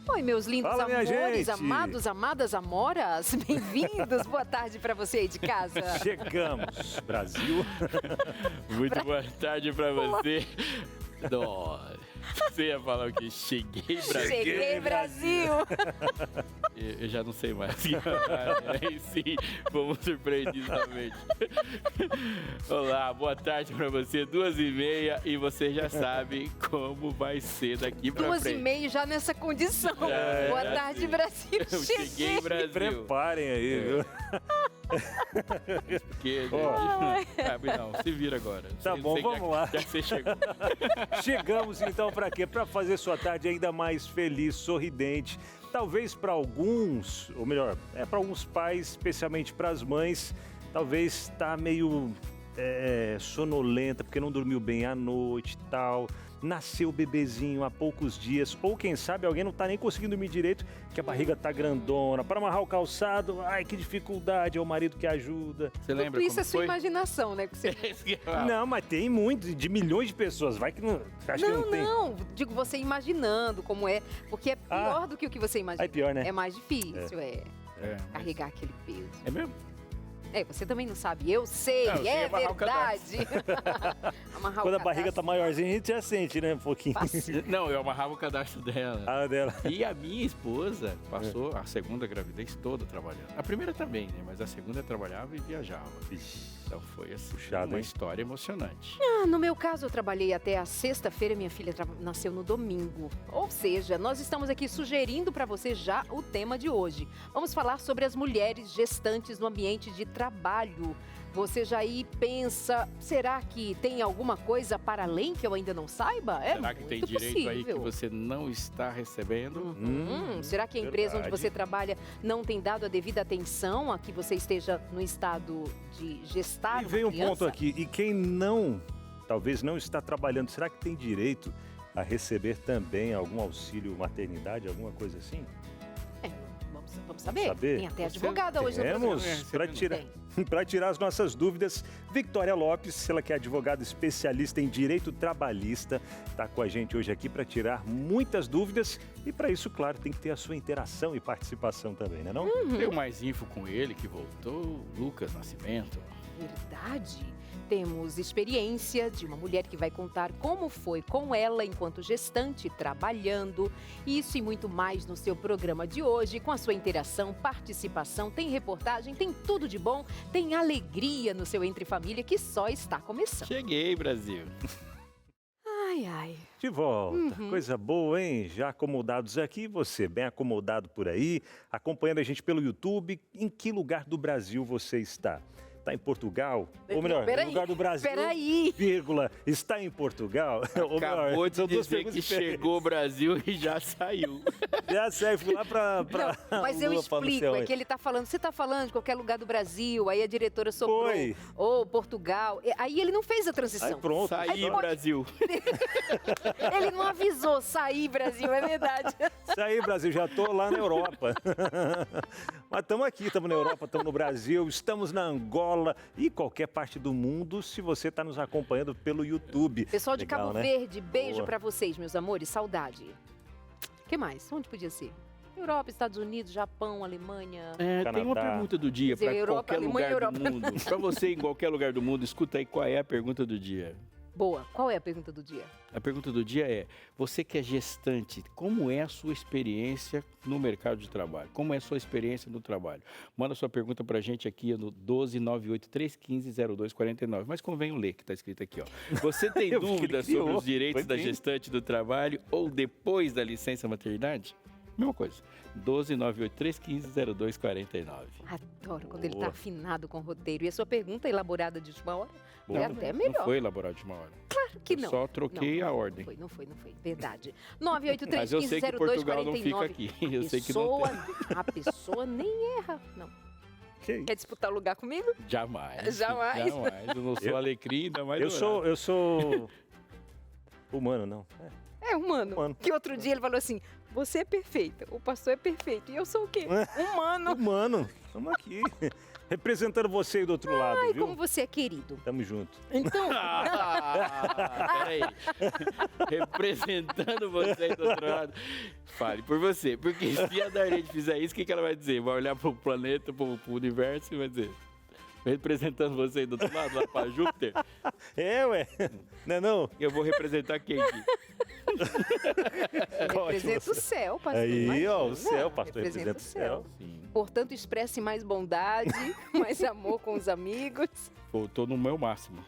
Oi, meus lindos Fala, minha amores, gente. amados, amadas, amoras, bem-vindos. Boa tarde pra você aí de casa. Chegamos, Brasil. Muito boa tarde pra você. Nossa, você ia falar o quê? Cheguei, Brasil. Cheguei, Brasil. Eu já não sei mais. Aí sim, fomos surpreendidos novamente. Olá, boa tarde pra você, 2h30, e você já sabe como vai ser daqui pra frente. 2h30 já nessa condição. Boa tarde, Brasil. Eu cheguei, Brasil. Preparem aí, viu? Porque, não, se vira agora. Tá bom, vamos lá. Já que você chegou. Chegamos então para quê? Para fazer sua tarde ainda mais feliz, sorridente. Talvez para alguns, ou melhor, para alguns pais, especialmente para as mães, talvez tá meio sonolenta porque não dormiu bem à noite e tal. Nasceu o bebezinho há poucos dias, ou quem sabe alguém não tá nem conseguindo dormir direito, que a barriga tá grandona. Para amarrar o calçado, ai que dificuldade, é o marido que ajuda. Você lembra Tudo isso como é sua foi? imaginação, né? Que você... Não, mas tem muito, de milhões de pessoas, vai que não, acho que não tem. Não, digo você imaginando como é, porque é pior do que o que você imagina. É pior, né? É mais difícil, mas- carregar aquele peso. É mesmo? Você também não sabe, eu sei, Não, eu sei é amarrar o verdade. Amarrar Quando o a barriga tá cadastro. maiorzinha, a gente já sente, né, um pouquinho. Não, eu amarrava o cadastro dela. A dela. E a minha esposa passou a segunda gravidez toda trabalhando. A primeira também, né? Mas a segunda trabalhava e viajava. Então foi assim, Puxado, uma hein? história emocionante. No meu caso, eu trabalhei até a sexta-feira, minha filha nasceu no domingo. Ou seja, nós estamos aqui sugerindo para você já o tema de hoje. Vamos falar sobre as mulheres gestantes no ambiente de trabalho. Você já aí pensa, será que tem alguma coisa para além que eu ainda não saiba? Será que tem muito direito aí que possível. você não está recebendo? Será que a empresa onde verdade. você trabalha não tem dado a devida atenção a que você esteja no estado de gestar E uma vem um criança? ponto aqui, e quem não, talvez não está trabalhando, será que tem direito a receber também algum auxílio maternidade, alguma coisa assim? Vamos saber. saber? Tem até Você- advogada hoje no Temos, programa. para tirar as nossas dúvidas, Victoria Lopes, ela que é advogada especialista em direito trabalhista, está com a gente hoje aqui para tirar muitas dúvidas e para isso, claro, tem que ter a sua interação e participação também, né não? Tenho mais info com ele que voltou, Lucas Nascimento. Verdade. Temos experiência de uma mulher que vai contar como foi com ela enquanto gestante, trabalhando. Isso e muito mais no seu programa de hoje, com a sua interação, participação, tem reportagem, tem tudo de bom, tem alegria no seu Entre Família que só está começando. Cheguei, Brasil. Ai, ai. De volta, coisa boa, hein? Já acomodados aqui, você bem acomodado por aí, acompanhando a gente pelo YouTube. Em que lugar do Brasil você está? Está em Portugal? Ou melhor, Peraí, no lugar do Brasil, peraí. vírgula, está em Portugal? Ou melhor, Acabou de são duas dizer perguntas que chegou o Brasil e já saiu. Já sei, fui lá pra Não, mas eu Lua pra no explico, céu, é aí. que ele tá falando, você tá falando de qualquer lugar do Brasil, aí a diretora soprou, Foi. ou Portugal, aí ele não fez a transição. Aí pronto. Saí, Aí pode- Brasil. Ele não avisou, sair Brasil, é verdade. Isso aí, Brasil, já tô lá na Europa. Mas estamos aqui, estamos na Europa, estamos no Brasil, estamos na Angola e qualquer parte do mundo, se você está nos acompanhando pelo YouTube. Pessoal de Legal, Cabo né? Verde, beijo Boa. pra vocês, meus amores, saudade. O que mais? Onde podia ser? Europa, Estados Unidos, Japão, Alemanha. Tem uma Canadá. pergunta do dia Quer dizer, para Europa, qualquer Alemanha, lugar Europa. do mundo. Para você em qualquer lugar do mundo, escuta aí qual é a pergunta do dia. Boa, qual é a pergunta do dia? A pergunta do dia é: você que é gestante, como é a sua experiência no mercado de trabalho? Como é a sua experiência no trabalho? Manda sua pergunta pra gente aqui no 12983150249. Mas convém ler que está escrito aqui, ó. Você tem Eu vi que ele dúvidas criou, sobre os direitos foi da bem. gestante do trabalho ou depois da licença maternidade? Mesma coisa. 12983150249. Adoro quando ele Boa. tá afinado com o roteiro. E a sua pergunta elaborada de última hora Boa. é até melhor. Não foi elaborado de uma hora. Claro que Eu não. só troquei Não, a ordem. Não foi. Verdade. 983 Mas eu sei que Portugal não fica aqui. Eu sei que não tem. A pessoa nem erra. Não. Que isso? Quer disputar o lugar comigo? Jamais. Jamais. Jamais. Eu não sou alecrim, ainda mais Eu dourado. sou humano, não. É humano. Que outro dia ele falou assim, você é perfeita, o pastor é perfeito. E eu sou o quê? Humano. Humano. Estamos aqui. Representando você aí do outro lado, Ai, viu? como você é querido. Tamo junto. Então, Peraí. Representando você aí do outro lado. Fale por você. Porque se a Darlene fizer isso, o que ela vai dizer? Vai olhar pro planeta, pro universo e vai dizer... Representando você aí do outro lado, lá pra Júpiter? Ué. Não é não? Eu vou representar quem aqui? representa o céu, pastor. Aí, imagina. ó, o céu, pastor, representa o céu. Sim. Portanto, expresse mais bondade, mais amor com os amigos. Eu tô no meu máximo.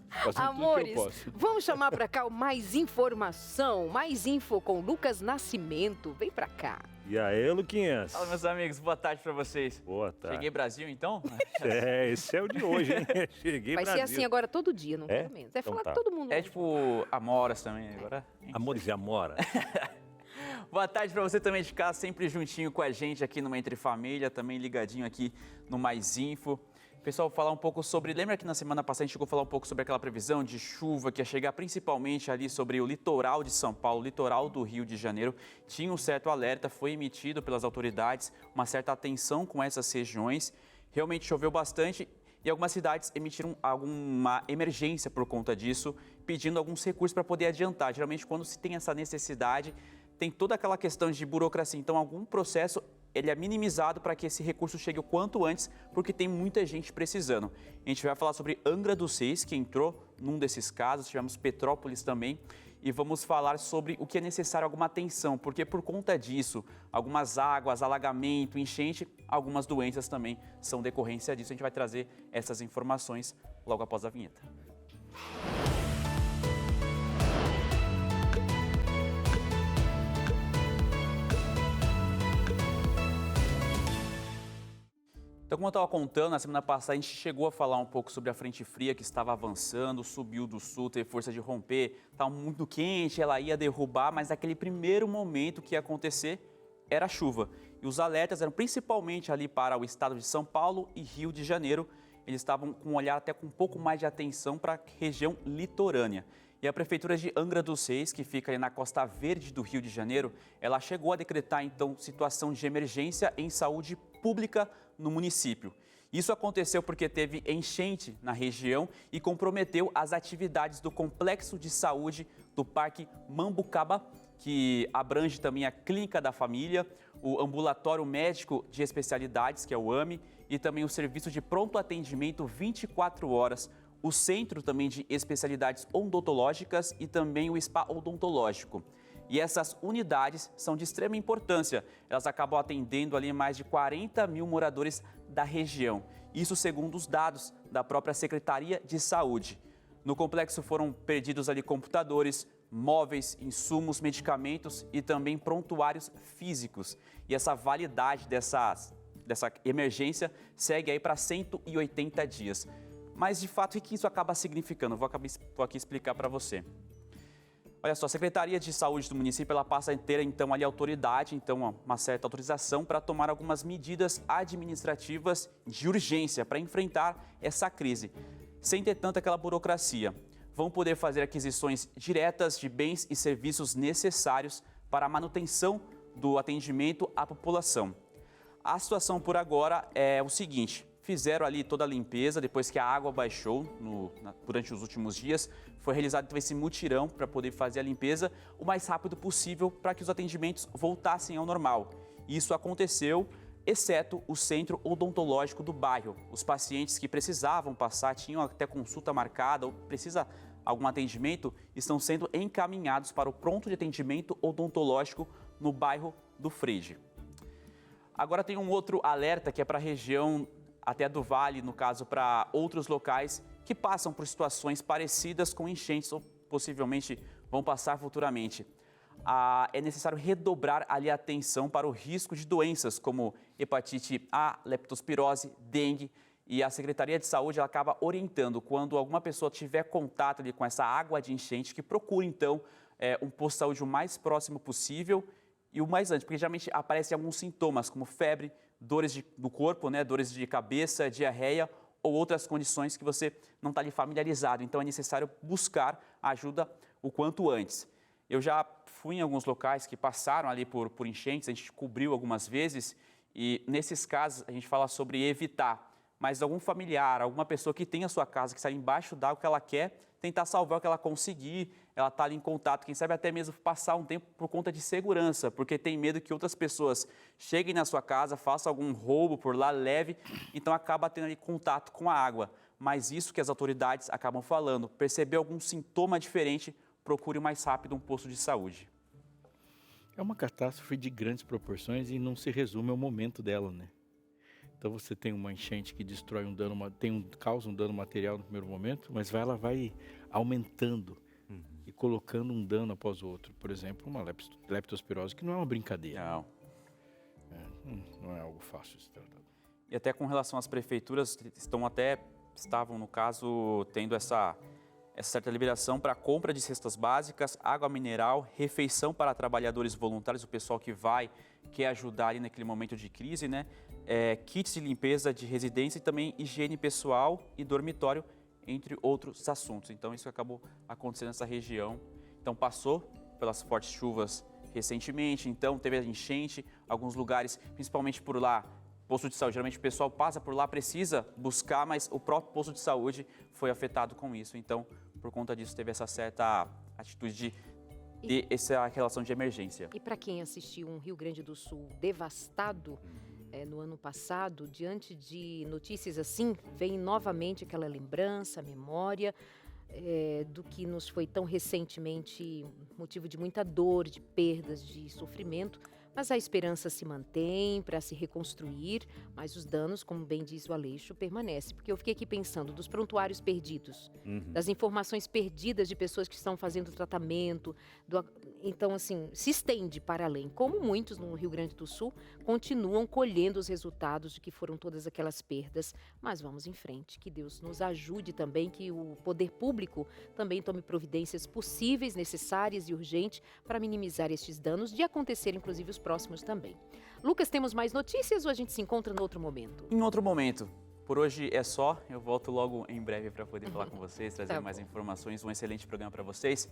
Faço tudo que eu Amores, posso. vamos chamar pra cá o Mais Informação, Mais Info com Lucas Nascimento. Vem pra cá. E aí, Luquinhas? Fala, meus amigos, boa tarde pra vocês. Boa tarde. Cheguei Brasil, então? Esse é o de hoje, hein? Cheguei Vai Brasil. ser assim agora todo dia, não É? tem menos. Vai Então falar tá. todo mundo. É tipo Amoras também agora. Amores e Amora. Boa tarde pra você também de casa, sempre juntinho com a gente aqui no Entre Família, também ligadinho aqui no Mais Info. Pessoal, falar um pouco sobre... Lembra que na semana passada a gente chegou a falar um pouco sobre aquela previsão de chuva que ia chegar principalmente ali sobre o litoral de São Paulo, litoral do Rio de Janeiro. Tinha um certo alerta, foi emitido pelas autoridades, uma certa atenção com essas regiões. Realmente choveu bastante e algumas cidades emitiram alguma emergência por conta disso, pedindo alguns recursos para poder adiantar. Geralmente, quando se tem essa necessidade, tem toda aquela questão de burocracia. Então, algum processo ele é minimizado para que esse recurso chegue o quanto antes, porque tem muita gente precisando. A gente vai falar sobre Angra dos Reis, que entrou num desses casos, tivemos Petrópolis também, e vamos falar sobre o que é necessário alguma atenção, porque por conta disso, algumas águas, alagamento, enchente, algumas doenças também são decorrência disso. A gente vai trazer essas informações logo após a vinheta. Então, como eu estava contando, na semana passada a gente chegou a falar um pouco sobre a frente fria que estava avançando, subiu do sul, teve força de romper, estava muito quente, ela ia derrubar, mas naquele primeiro momento que ia acontecer era chuva. E os alertas eram principalmente ali para o estado de São Paulo e Rio de Janeiro. Eles estavam com um olhar até com um pouco mais de atenção para a região litorânea. E a Prefeitura de Angra dos Reis, que fica ali na costa verde do Rio de Janeiro, ela chegou a decretar, então, situação de emergência em saúde pública no município. Isso aconteceu porque teve enchente na região e comprometeu as atividades do Complexo de Saúde do Parque Mambucaba, que abrange também a Clínica da Família, o Ambulatório Médico de Especialidades, que é o AME, e também o Serviço de Pronto Atendimento 24 horas, o Centro também de Especialidades Odontológicas e também o Spa Odontológico. E essas unidades são de extrema importância. Elas acabam atendendo ali mais de 40 mil moradores da região. Isso segundo os dados da própria Secretaria de Saúde. No complexo foram perdidos ali computadores, móveis, insumos, medicamentos e também prontuários físicos. E essa validade dessa emergência segue aí para 180 dias. Mas, de fato, o que isso acaba significando? Vou aqui explicar para você. Olha só, a Secretaria de Saúde do município, ela passa a ter, então, ali autoridade, então, uma certa autorização para tomar algumas medidas administrativas de urgência para enfrentar essa crise, sem ter tanta aquela burocracia. Vão poder fazer aquisições diretas de bens e serviços necessários para a manutenção do atendimento à população. A situação por agora é o seguinte: fizeram ali toda a limpeza, depois que a água baixou durante os últimos dias, foi realizado então esse mutirão para poder fazer a limpeza o mais rápido possível para que os atendimentos voltassem ao normal. Isso aconteceu, exceto o centro odontológico do bairro. Os pacientes que precisavam passar, tinham até consulta marcada ou precisa algum atendimento, estão sendo encaminhados para o pronto de atendimento odontológico no bairro do Frege. Agora tem um outro alerta que é para a região até do Vale, no caso, para outros locais que passam por situações parecidas com enchentes ou possivelmente vão passar futuramente. É necessário redobrar ali a atenção para o risco de doenças como hepatite A, leptospirose, dengue, e a Secretaria de Saúde ela acaba orientando quando alguma pessoa tiver contato ali com essa água de enchente, que procure então um posto de saúde o mais próximo possível e o mais antes, porque geralmente aparecem alguns sintomas como febre, dores do corpo, né, dores de cabeça, diarreia ou outras condições que você não está ali familiarizado. Então é necessário buscar ajuda o quanto antes. Eu já fui em alguns locais que passaram ali por enchentes, a gente cobriu algumas vezes e nesses casos a gente fala sobre evitar. Mas algum familiar, alguma pessoa que tem a sua casa, que está embaixo d'água, que ela quer tentar salvar o que ela conseguir, ela está ali em contato, quem sabe até mesmo passar um tempo por conta de segurança, porque tem medo que outras pessoas cheguem na sua casa, façam algum roubo por lá, leve, então acaba tendo ali contato com a água. Mas isso que as autoridades acabam falando, perceber algum sintoma diferente, procure mais rápido um posto de saúde. É uma catástrofe de grandes proporções e não se resume ao momento dela, né? Então você tem uma enchente que destrói causa um dano material no primeiro momento, mas ela vai aumentando e colocando um dano após o outro. Por exemplo, uma leptospirose, que não é uma brincadeira. Não é algo fácil de se tratar. E até com relação às prefeituras, estavam, no caso, tendo essa certa liberação para a compra de cestas básicas, água mineral, refeição para trabalhadores voluntários, o pessoal que quer ajudar ali naquele momento de crise, né? Kits de limpeza de residência e também higiene pessoal e dormitório, entre outros assuntos. Então, isso acabou acontecendo nessa região. Então, passou pelas fortes chuvas recentemente, então teve a enchente, alguns lugares, principalmente por lá, posto de saúde, geralmente o pessoal passa por lá, precisa buscar, mas o próprio posto de saúde foi afetado com isso. Então, por conta disso, teve essa certa atitude de ter essa relação de emergência. E para quem assistiu um Rio Grande do Sul devastado no ano passado, diante de notícias assim, vem novamente aquela lembrança, memória do que nos foi tão recentemente motivo de muita dor, de perdas, de sofrimento. Mas a esperança se mantém para se reconstruir, mas os danos, como bem diz o Aleixo, permanecem. Porque eu fiquei aqui pensando dos prontuários perdidos, das informações perdidas de pessoas que estão fazendo tratamento. Então, assim, se estende para além. Como muitos no Rio Grande do Sul continuam colhendo os resultados de que foram todas aquelas perdas. Mas vamos em frente, que Deus nos ajude também, que o poder público também tome providências possíveis, necessárias e urgentes para minimizar estes danos, de acontecer, inclusive, os próximos também. Lucas, temos mais notícias ou a gente se encontra em outro momento? Em outro momento. Por hoje é só. Eu volto logo em breve para poder falar com vocês, trazer mais informações. Um excelente programa para vocês.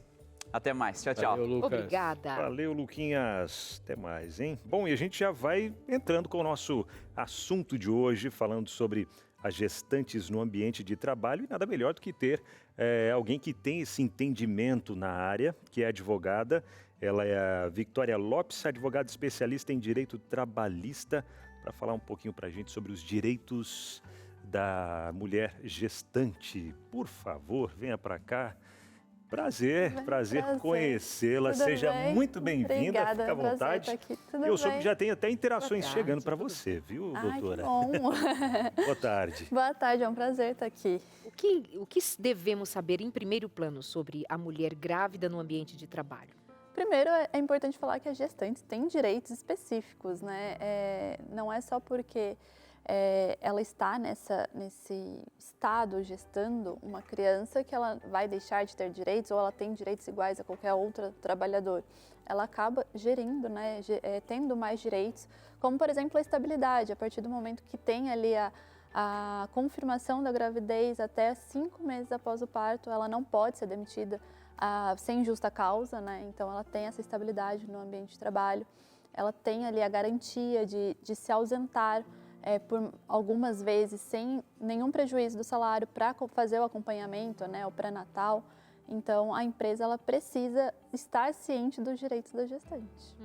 Até mais. Tchau, tchau. Valeu, Lucas. Obrigada. Valeu, Luquinhas. Até mais, hein? Bom, e a gente já vai entrando com o nosso assunto de hoje, falando sobre as gestantes no ambiente de trabalho. E nada melhor do que ter alguém que tem esse entendimento na área, que é advogada. Ela é a Victória Lopes, advogada especialista em direito trabalhista, para falar um pouquinho para a gente sobre os direitos da mulher gestante. Por favor, venha para cá. Prazer conhecê-la. Seja muito bem-vinda, fica à vontade. Eu soube que já tem até interações chegando para você, viu, doutora? Que bom. Boa tarde. Boa tarde, é um prazer estar aqui. O que devemos saber em primeiro plano sobre a mulher grávida no ambiente de trabalho? Primeiro, é importante falar que as gestantes têm direitos específicos, né? Não é só porque ela está nesse estado gestando uma criança que ela vai deixar de ter direitos ou ela tem direitos iguais a qualquer outro trabalhador. Ela acaba gerindo, né? Tendo mais direitos, como, por exemplo, a estabilidade. A partir do momento que tem ali a confirmação da gravidez até 5 meses após o parto, ela não pode ser demitida sem justa causa, né? Então ela tem essa estabilidade no ambiente de trabalho, ela tem ali a garantia de se ausentar por algumas vezes sem nenhum prejuízo do salário para fazer o acompanhamento, né? O pré-natal. Então a empresa ela precisa estar ciente dos direitos da gestante.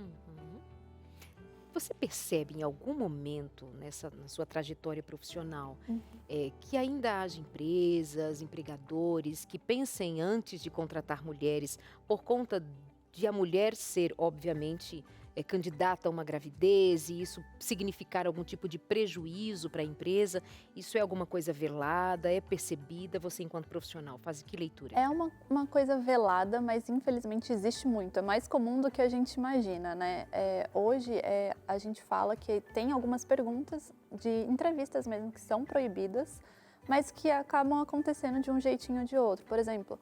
Você percebe em algum momento na sua trajetória profissional que ainda haja empresas, empregadores que pensem antes de contratar mulheres por conta de a mulher ser, obviamente, candidata a uma gravidez e isso significar algum tipo de prejuízo para a empresa? Isso é alguma coisa velada, é percebida? Você, enquanto profissional, faz que leitura? É uma coisa velada, mas infelizmente existe muito. É mais comum do que a gente imagina, né? Hoje a gente fala que tem algumas perguntas de entrevistas mesmo que são proibidas, mas que acabam acontecendo de um jeitinho ou de outro. Por exemplo,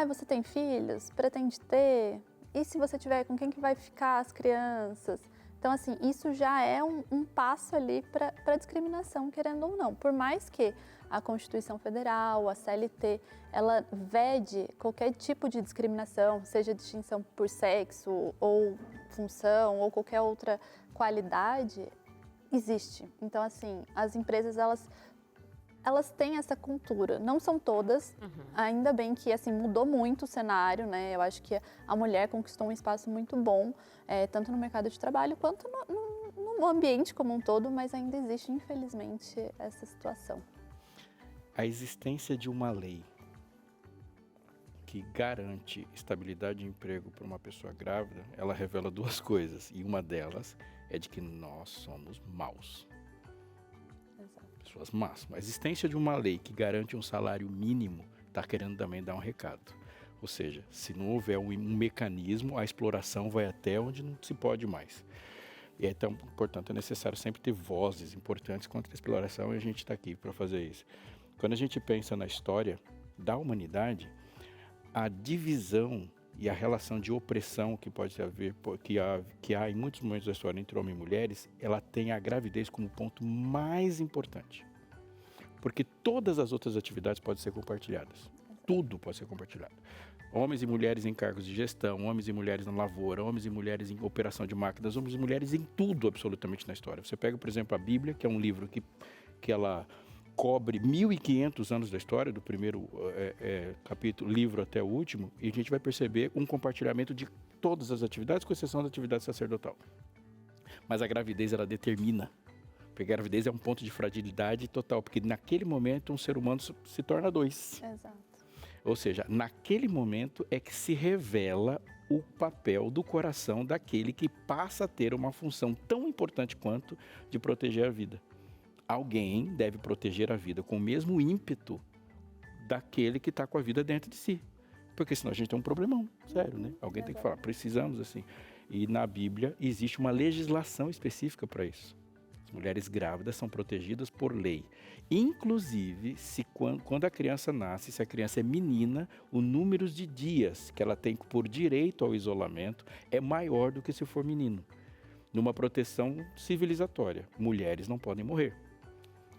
você tem filhos? Pretende ter? E se você tiver, com quem que vai ficar as crianças? Então, assim, isso já é um passo ali para discriminação, querendo ou não. Por mais que a Constituição Federal, a CLT, ela vede qualquer tipo de discriminação, seja distinção por sexo ou função ou qualquer outra qualidade, existe. Então, assim, as empresas, elas têm essa cultura. Não são todas, ainda bem que assim, mudou muito o cenário, né? Eu acho que a mulher conquistou um espaço muito bom, tanto no mercado de trabalho quanto no ambiente como um todo, mas ainda existe, infelizmente, essa situação. A existência de uma lei que garante estabilidade de emprego para uma pessoa grávida, ela revela duas coisas. E uma delas é de que nós somos maus. Pessoas más. A existência de uma lei que garante um salário mínimo está querendo também dar um recado. Ou seja, se não houver um mecanismo, a exploração vai até onde não se pode mais. E então, portanto, é necessário sempre ter vozes importantes contra a exploração e a gente está aqui para fazer isso. Quando a gente pensa na história da humanidade, a divisão e a relação de opressão que pode haver, que há em muitos momentos da história entre homens e mulheres, ela tem a gravidez como ponto mais importante. Porque todas as outras atividades podem ser compartilhadas. Tudo pode ser compartilhado. Homens e mulheres em cargos de gestão, homens e mulheres na lavoura, homens e mulheres em operação de máquinas, homens e mulheres em tudo absolutamente na história. Você pega, por exemplo, a Bíblia, que é um livro que ela cobre 1.500 anos da história, do primeiro capítulo, livro até o último, e a gente vai perceber um compartilhamento de todas as atividades, com exceção da atividade sacerdotal. Mas a gravidez, ela determina, porque a gravidez é um ponto de fragilidade total, porque naquele momento um ser humano se torna dois. Exato. Ou seja, naquele momento é que se revela o papel do coração daquele que passa a ter uma função tão importante quanto de proteger a vida. Alguém deve proteger a vida com o mesmo ímpeto daquele que está com a vida dentro de si. Porque senão a gente tem um problemão, sério, né? Alguém tem que falar, precisamos assim. E na Bíblia existe uma legislação específica para isso. As mulheres grávidas são protegidas por lei. Inclusive, quando a criança nasce, se a criança é menina, o número de dias que ela tem por direito ao isolamento é maior do que se for menino. Numa proteção civilizatória, mulheres não podem morrer.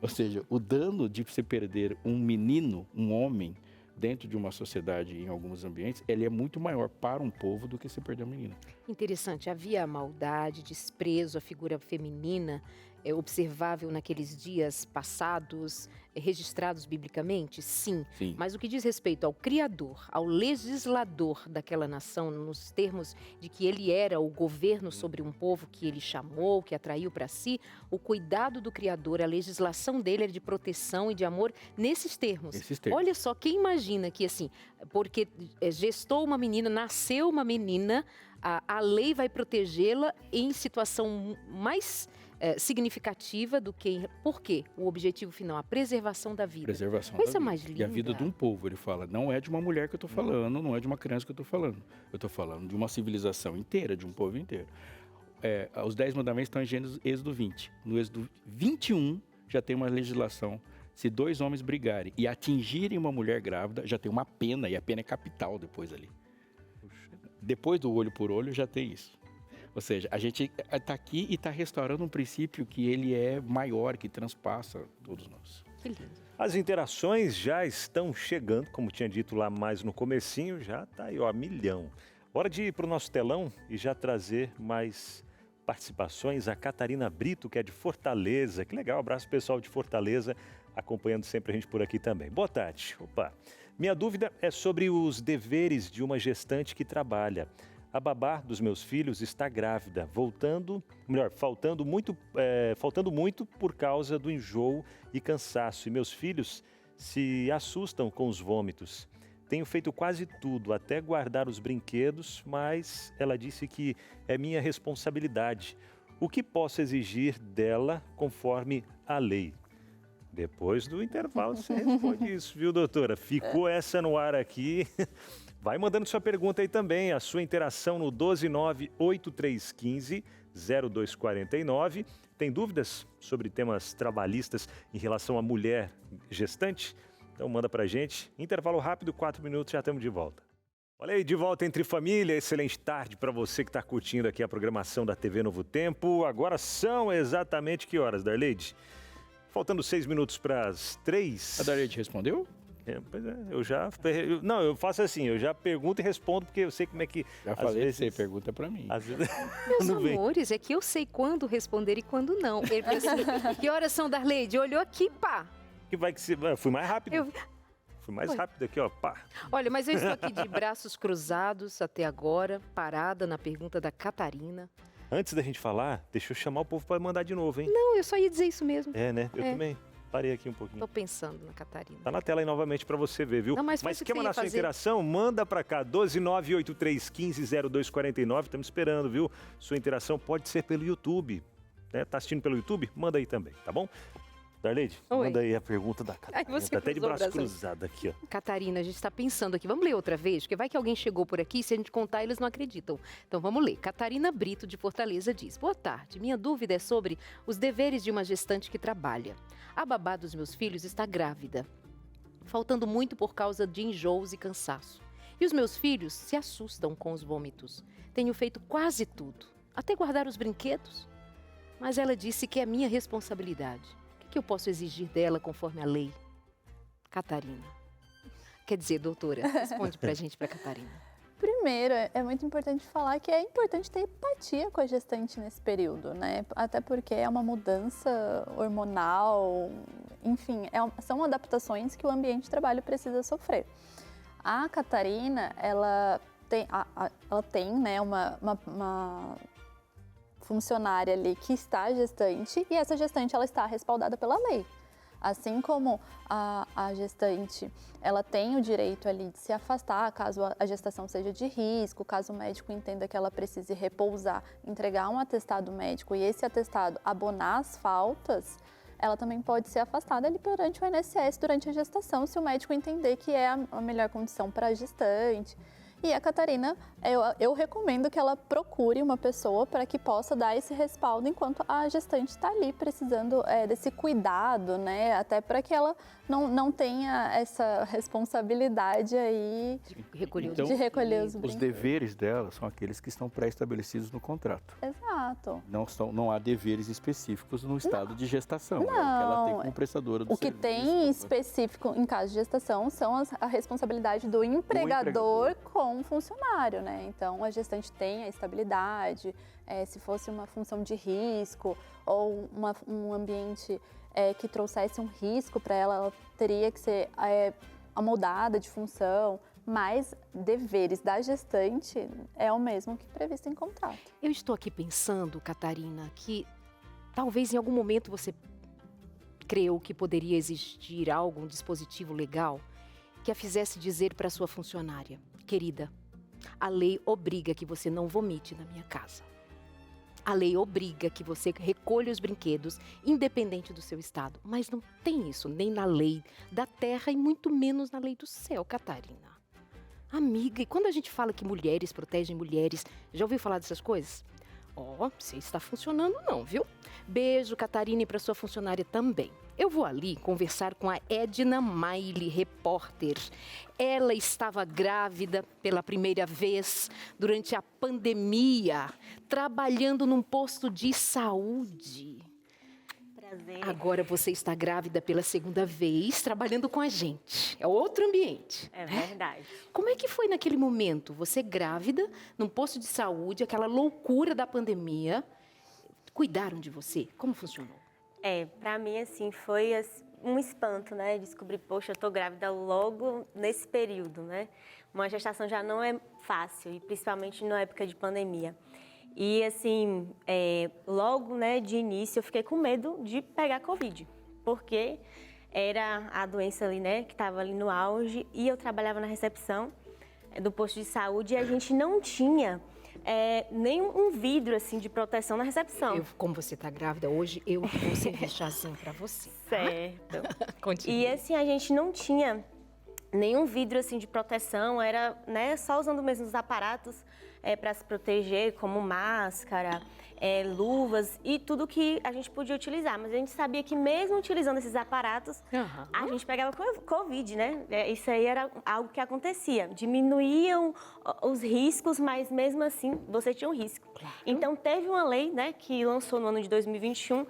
Ou seja, o dano de se perder um menino, um homem, dentro de uma sociedade, em alguns ambientes, ele é muito maior para um povo do que se perder um menino. Interessante, havia maldade, desprezo à figura feminina observável naqueles dias passados, registrados biblicamente? Sim. Mas o que diz respeito ao Criador, ao legislador daquela nação, nos termos de que ele era o governo sobre um povo que ele chamou, que atraiu para si, o cuidado do Criador, a legislação dele era de proteção e de amor nesses termos. Olha só, quem imagina que assim, porque gestou uma menina, nasceu uma menina, a lei vai protegê-la em situação mais significativa do que... Por quê? O objetivo final, a preservação da vida. Coisa mais linda. E a vida de um povo, ele fala, não é de uma mulher que eu estou falando, não é de uma criança que eu estou falando. Eu estou falando de uma civilização inteira, de um povo inteiro. Os 10 mandamentos estão em Êxodo 20. No Êxodo 21 já tem uma legislação. Se 2 homens brigarem e atingirem uma mulher grávida, já tem uma pena, e a pena é capital depois ali. Depois do olho por olho já tem isso. Ou seja, a gente está aqui e está restaurando um princípio que ele é maior, que transpassa todos nós. Que lindo. As interações já estão chegando, como tinha dito lá mais no comecinho, já está aí, ó, 1 milhão. Hora de ir para o nosso telão e já trazer mais participações. A Catarina Brito, que é de Fortaleza. Que legal, abraço pessoal de Fortaleza, acompanhando sempre a gente por aqui também. Boa tarde. Opa. Minha dúvida é sobre os deveres de uma gestante que trabalha. A babá dos meus filhos está grávida, faltando muito por causa do enjoo e cansaço. E meus filhos se assustam com os vômitos. Tenho feito quase tudo, até guardar os brinquedos, mas ela disse que é minha responsabilidade. O que posso exigir dela conforme a lei? Depois do intervalo você responde isso, viu, doutora? Ficou essa no ar aqui. Vai mandando sua pergunta aí também, a sua interação no 12983150249. Tem dúvidas sobre temas trabalhistas em relação à mulher gestante? Então manda pra gente. Intervalo rápido, 4 minutos, já estamos de volta. Olha aí, de volta Entre Família, excelente tarde para você que está curtindo aqui a programação da TV Novo Tempo. Agora são exatamente que horas, Darleide? Faltando 6 minutos para as 3. A Darlete respondeu? Pois é, não, eu faço assim, eu já pergunto e respondo, porque eu sei como é que... Já falei que você pergunta pra mim. Às vezes, Meus não vem. amores, é que eu sei quando responder e quando não. Ele falou assim, que horas são, Darleide? Olhou aqui, pá. Que vai que eu fui mais rápido. Eu- Fui mais rápido aqui, ó, pá. Olha, mas eu estou aqui de braços cruzados até agora, parada na pergunta da Catarina. Antes da gente falar, deixa eu chamar o povo para mandar de novo, hein? Não, eu só ia dizer isso mesmo. É, né? Eu É. também parei aqui um pouquinho. Tô pensando na Catarina. Tá na tela aí novamente para você ver, viu? Não, mas faz o que quer você mandar ia sua fazer. interação? Manda para cá, 12983150249. Estamos esperando, viu? Sua interação pode ser pelo YouTube. Né? Tá assistindo pelo YouTube? Manda aí também, tá bom? Darleide, Oi. manda aí a pergunta da Catarina. você Tá até de cruzou o braço braço aí. cruzado aqui, ó. Catarina, a gente está pensando aqui. Vamos ler outra vez? Porque vai que alguém chegou por aqui e se a gente contar, eles não acreditam. Então vamos ler. Catarina Brito, de Fortaleza, diz: Boa tarde. Minha dúvida é sobre os deveres de uma gestante que trabalha. A babá dos meus filhos está grávida, faltando muito por causa de enjoos e cansaço. E os meus filhos se assustam com os vômitos. Tenho feito quase tudo, até guardar os brinquedos. Mas ela disse que é minha responsabilidade. O que eu posso exigir dela conforme a lei? Catarina. Quer dizer, doutora, responde pra gente, pra Catarina. Primeiro, é muito importante falar que é importante ter empatia com a gestante nesse período, né? Até porque é uma mudança hormonal, enfim, são adaptações que o ambiente de trabalho precisa sofrer. A Catarina, ela tem né, uma funcionária ali que está gestante e essa gestante ela está respaldada pela lei. Assim como a gestante, ela tem o direito ali de se afastar caso a gestação seja de risco, caso o médico entenda que ela precise repousar, entregar um atestado médico e esse atestado abonar as faltas, ela também pode ser afastada ali perante o INSS durante a gestação, se o médico entender que é a melhor condição para a gestante. E a Catarina, eu recomendo que ela procure uma pessoa para que possa dar esse respaldo enquanto a gestante está ali precisando desse cuidado, né? Até para que ela não tenha essa responsabilidade aí De recolher Então, de recolher os Os brinquedos. deveres dela são aqueles que estão pré-estabelecidos no contrato. Exato. Não há deveres específicos no estado de gestação. É o que ela tem como prestadora do O que serviço. tem específico em caso de gestação são a responsabilidade do empregador com o funcionário, né? Então, a gestante tem a estabilidade, se fosse uma função de risco ou um ambiente que trouxesse um risco para ela, ela teria que ser amoldada de função, mas deveres da gestante é o mesmo que previsto em contrato. Eu estou aqui pensando, Catarina, que talvez em algum momento você creu que poderia existir algum dispositivo legal que a fizesse dizer para sua funcionária: querida, a lei obriga que você não vomite na minha casa. A lei obriga que você recolha os brinquedos, independente do seu estado. Mas não tem isso nem na lei da terra e muito menos na lei do céu, Catarina. Amiga, e quando a gente fala que mulheres protegem mulheres, já ouviu falar dessas coisas? Ó, você está funcionando não, viu? Beijo, Catarina, e para sua funcionária também. Eu vou ali conversar com a Edna Maile, repórter. Ela estava grávida pela primeira vez durante a pandemia, trabalhando num posto de saúde. Prazer. Agora você está grávida pela segunda vez, trabalhando com a gente. É outro ambiente. É verdade. Como é que foi naquele momento? Você grávida, num posto de saúde, aquela loucura da pandemia. Cuidaram de você? Como funcionou? Pra mim, assim, foi um espanto, né? Descobrir, poxa, eu tô grávida logo nesse período, né? Uma gestação já não é fácil, e principalmente na época de pandemia. E, assim, logo, né, de início, eu fiquei com medo de pegar Covid, porque era a doença ali, né, que estava ali no auge, e eu trabalhava na recepção do posto de saúde e a gente não tinha nem um vidro, assim, de proteção na recepção. Como você está grávida hoje, eu vou servir chazinho para você. Certo. Continua. E assim, a gente não tinha nenhum vidro assim de proteção, era, né, só usando mesmo os aparatos para se proteger, como máscara, luvas e tudo que a gente podia utilizar. Mas a gente sabia que mesmo utilizando esses aparatos, a gente pegava Covid, né? Isso aí era algo que acontecia. Diminuíam os riscos, mas mesmo assim você tinha um risco. Claro. Então teve uma lei, né, que lançou no ano de 2021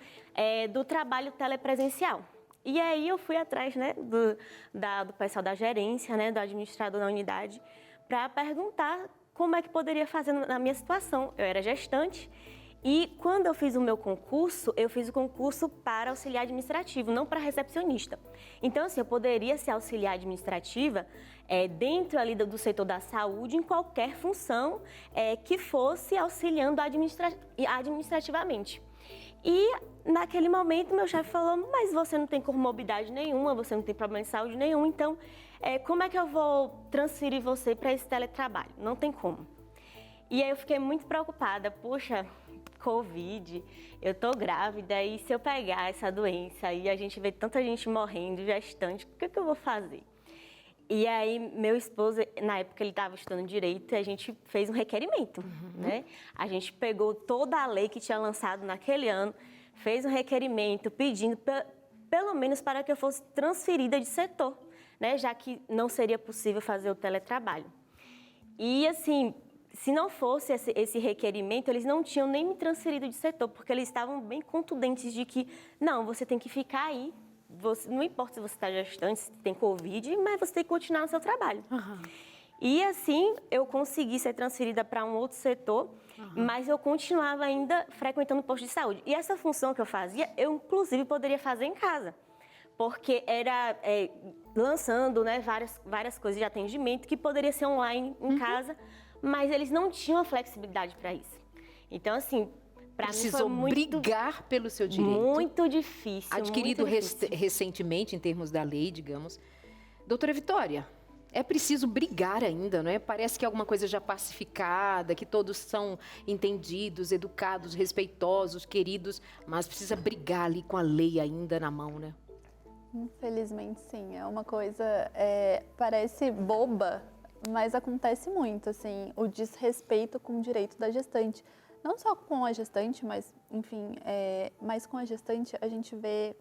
do trabalho telepresencial. E aí eu fui atrás, né, do pessoal da gerência, né, do administrador da unidade, para perguntar como é que poderia fazer na minha situação. Eu era gestante e quando eu fiz o meu concurso, eu fiz o concurso para auxiliar administrativo, não para recepcionista. Então, assim, eu poderia ser auxiliar administrativa dentro ali do setor da saúde, em qualquer função que fosse auxiliando administrativamente. E naquele momento, meu chefe falou, mas você não tem comorbidade nenhuma, você não tem problema de saúde nenhum, então como é que eu vou transferir você para esse teletrabalho? Não tem como. E aí eu fiquei muito preocupada, poxa, Covid, eu tô grávida e se eu pegar essa doença e a gente vê tanta gente morrendo, gestante, o que eu vou fazer? E aí, meu esposo, na época ele estava estudando Direito, a gente fez um requerimento, né? A gente pegou toda a lei que tinha lançado naquele ano, fez um requerimento pedindo, pelo menos para que eu fosse transferida de setor, né? Já que não seria possível fazer o teletrabalho. E assim, se não fosse esse requerimento, eles não tinham nem me transferido de setor, porque eles estavam bem contundentes de que, não, você tem que ficar aí, não importa se você está gestante, se tem Covid, mas você tem que continuar no seu trabalho. E assim, eu consegui ser transferida para um outro setor, mas eu continuava ainda frequentando o posto de saúde. E essa função que eu fazia, eu inclusive poderia fazer em casa, porque era lançando, né, várias coisas de atendimento que poderia ser online em casa, mas eles não tinham a flexibilidade para isso. Então, assim, para mim foi muito... brigar pelo seu direito. Muito difícil. Adquirido muito difícil. recentemente, em termos da lei, digamos. Doutora Vitória, é preciso brigar ainda, não é? Parece que é alguma coisa já pacificada, que todos são entendidos, educados, respeitosos, queridos, mas precisa brigar ali com a lei ainda na mão, né? Infelizmente, sim. É uma coisa, parece boba, mas acontece muito, assim, o desrespeito com o direito da gestante. Não só com a gestante, mas, enfim, mas com a gestante a gente vê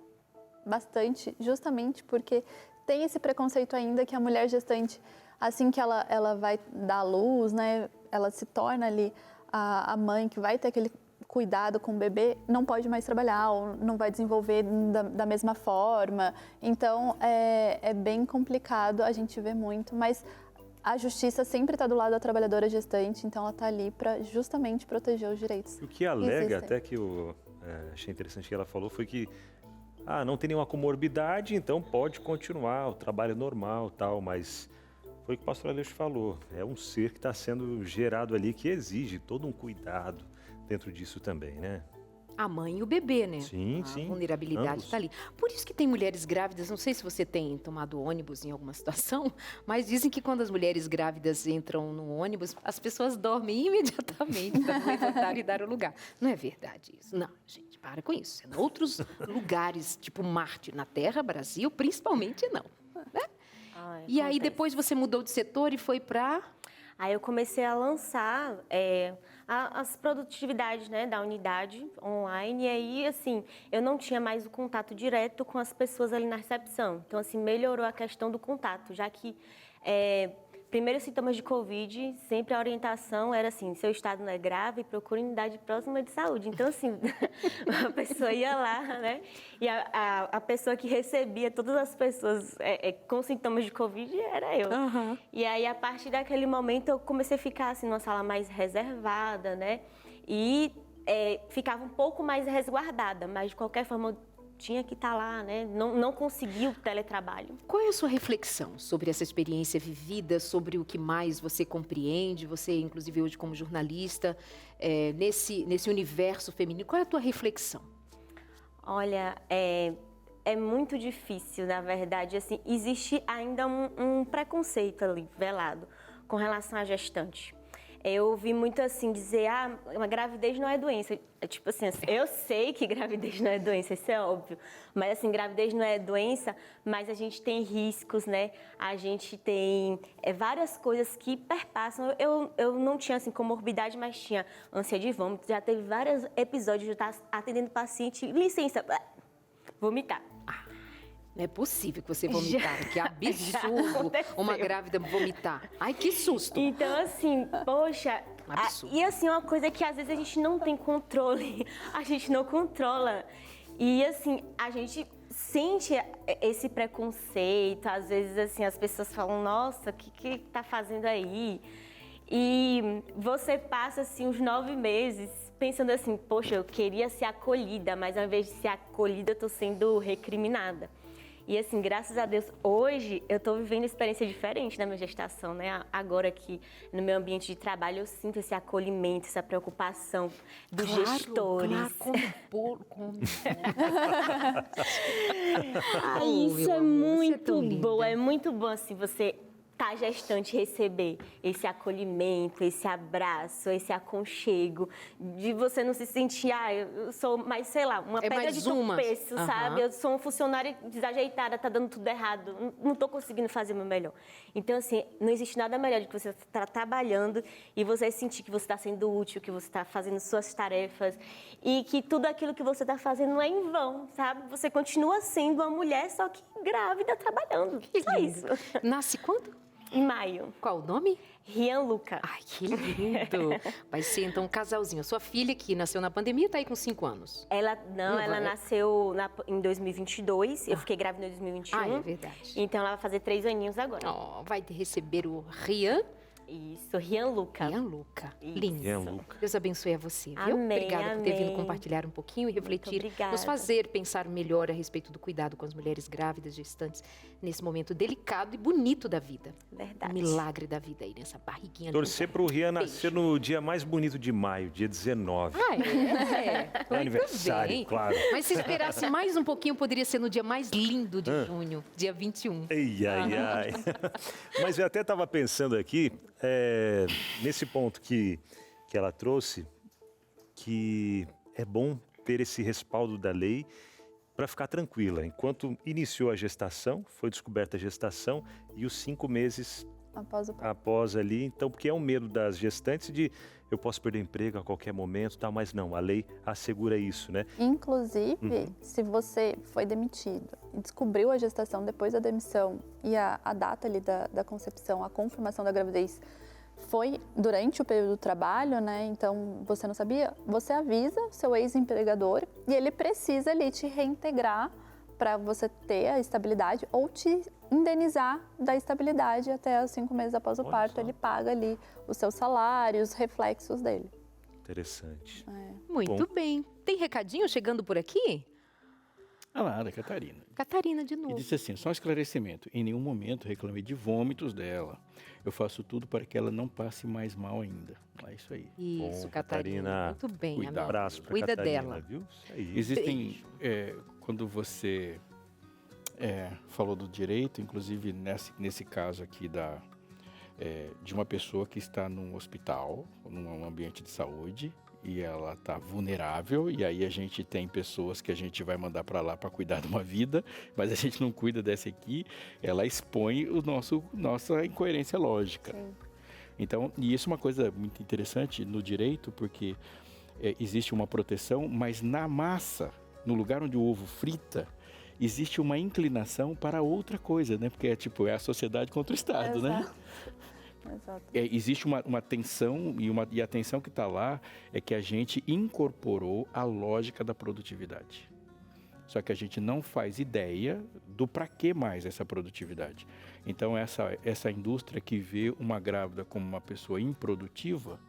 bastante, justamente porque tem esse preconceito ainda que a mulher gestante, assim que ela vai dar à luz, né, ela se torna ali a mãe que vai ter aquele cuidado com o bebê, não pode mais trabalhar ou não vai desenvolver da mesma forma. Então, é bem complicado, a gente vê muito, mas a justiça sempre está do lado da trabalhadora gestante, então ela está ali para justamente proteger os direitos. O que alega, até que eu achei interessante que ela falou, foi que não tem nenhuma comorbidade, então pode continuar o trabalho normal, tal, mas foi o que o pastor Aleixo falou, é um ser que está sendo gerado ali que exige todo um cuidado dentro disso também, né? A mãe e o bebê, né? Sim, a vulnerabilidade está ali. Por isso que tem mulheres grávidas, não sei se você tem tomado ônibus em alguma situação, mas dizem que quando as mulheres grávidas entram no ônibus, as pessoas dormem imediatamente para levantar e dar o lugar. Não é verdade isso? Não, gente, para com isso. Em outros lugares, tipo Marte, na Terra, Brasil, principalmente não. Né? E aí depois você mudou de setor e foi para... Aí eu comecei a lançar as produtividades, né, da unidade online, e aí, assim, eu não tinha mais o contato direto com as pessoas ali na recepção. Então, assim, melhorou a questão do contato, já que primeiros sintomas de Covid, sempre a orientação era assim, seu estado não é grave, procure unidade próxima de saúde. Então, assim, a pessoa ia lá, né? E a pessoa que recebia todas as pessoas com sintomas de Covid era eu. E aí, a partir daquele momento, eu comecei a ficar, assim, numa sala mais reservada, né? E ficava um pouco mais resguardada, mas, de qualquer forma, tinha que estar lá, né? Não conseguiu o teletrabalho. Qual é a sua reflexão sobre essa experiência vivida, sobre o que mais você compreende? Você, inclusive, hoje como jornalista, nesse universo feminino, qual é a tua reflexão? Olha, é muito difícil, na verdade. Assim, existe ainda um preconceito ali, velado, com relação à gestante. eu ouvi muito assim dizer, uma gravidez não é doença. Tipo assim, eu sei que gravidez não é doença, isso é óbvio. Mas assim, gravidez não é doença, mas a gente tem riscos, né? A gente tem várias coisas que perpassam. Eu não tinha assim comorbidade, mas tinha ânsia de vômito. Já teve vários episódios de eu estar atendendo paciente, licença, vomitar. Não é possível que você vomitar, que absurdo uma grávida vomitar. Ai, que susto. Então, assim, poxa, e assim, uma coisa que às vezes a gente não tem controle, a gente não controla. E assim, a gente sente esse preconceito, às vezes assim, as pessoas falam, nossa, o que tá fazendo aí? E você passa assim uns 9 meses pensando assim, poxa, eu queria ser acolhida, mas ao invés de ser acolhida, eu tô sendo recriminada. E assim, graças a Deus, hoje eu estou vivendo uma experiência diferente na minha gestação, né? Agora aqui no meu ambiente de trabalho eu sinto esse acolhimento, essa preocupação dos gestores. Claro, como Isso é muito bom, é muito bom assim você tá gestante receber esse acolhimento, esse abraço, esse aconchego, de você não se sentir, eu sou mais, sei lá, uma pedra de tropeço, sabe? Eu sou um funcionário desajeitada, tá dando tudo errado, não tô conseguindo fazer o meu melhor. Então, assim, não existe nada melhor do que você estar trabalhando e você sentir que você está sendo útil, que você está fazendo suas tarefas e que tudo aquilo que você está fazendo não é em vão, sabe? Você continua sendo uma mulher, só que grávida, trabalhando. Só isso. Nasce quando? Em maio. Qual o nome? Rian Luca. Ai, que lindo. Vai ser, então, um casalzinho. Sua filha, que nasceu na pandemia, tá aí com 5 anos. Ela nasceu em 2022. Eu fiquei grávida em 2021. Ah, é verdade. Então, ela vai fazer 3 aninhos agora. Vai receber o Rian. Isso, Rian Luca. Rian Luca. Isso. Lindo. Rian Luca. Deus abençoe a você, viu? Amém, Obrigada por ter vindo amém. compartilhar um pouquinho e refletir, Muito obrigada. nos fazer pensar melhor a respeito do cuidado com as mulheres grávidas, gestantes, nesse momento delicado e bonito da vida. Verdade. Um milagre da vida aí, nessa barriguinha. Torcer linda. para o Rian nascer no dia mais bonito de maio, dia 19. É É aniversário, bem. claro. Mas se esperasse mais um pouquinho, poderia ser no dia mais lindo de junho, dia 21. Ai. Mas eu até estava pensando aqui, nesse ponto que ela trouxe, que é bom ter esse respaldo da lei para ficar tranquila. Enquanto iniciou a gestação, foi descoberta a gestação e os 5 meses após ali, então, porque é um medo das gestantes de eu posso perder emprego a qualquer momento, tá? Mas não, a lei assegura isso, né? Inclusive, se você foi demitido e descobriu a gestação depois da demissão e a data ali da concepção, a confirmação da gravidez foi durante o período do trabalho, né? Então, você não sabia, você avisa seu ex-empregador e ele precisa ali te reintegrar para você ter a estabilidade ou te indenizar da estabilidade até os 5 meses após o parto. Só. Ele paga ali o seu salário, os reflexos dele. Interessante. Muito Bom. bem. Tem recadinho chegando por aqui? Nada, Catarina. Catarina de E novo. disse assim, só um esclarecimento, em nenhum momento reclamei de vômitos dela. Eu faço tudo para que ela não passe mais mal ainda. É isso aí. Isso, Bom, Catarina. Catarina. Muito bem, Cuidado. amiga. Abraço para Cuida Catarina, dela. viu? Isso aí. Existem, quando você falou do direito, inclusive nesse caso aqui de uma pessoa que está num hospital, num ambiente de saúde, e ela está vulnerável, e aí a gente tem pessoas que a gente vai mandar para lá para cuidar de uma vida, mas a gente não cuida dessa aqui, ela expõe nossa incoerência lógica. Sim. Então, e isso é uma coisa muito interessante no direito, porque existe uma proteção, mas na massa, no lugar onde o ovo frita, existe uma inclinação para outra coisa, né? Porque é a sociedade contra o Estado, né? Exato. Existe uma tensão, e a tensão que está lá é que a gente incorporou a lógica da produtividade. Só que a gente não faz ideia do para que mais essa produtividade. Então, essa indústria que vê uma grávida como uma pessoa improdutiva,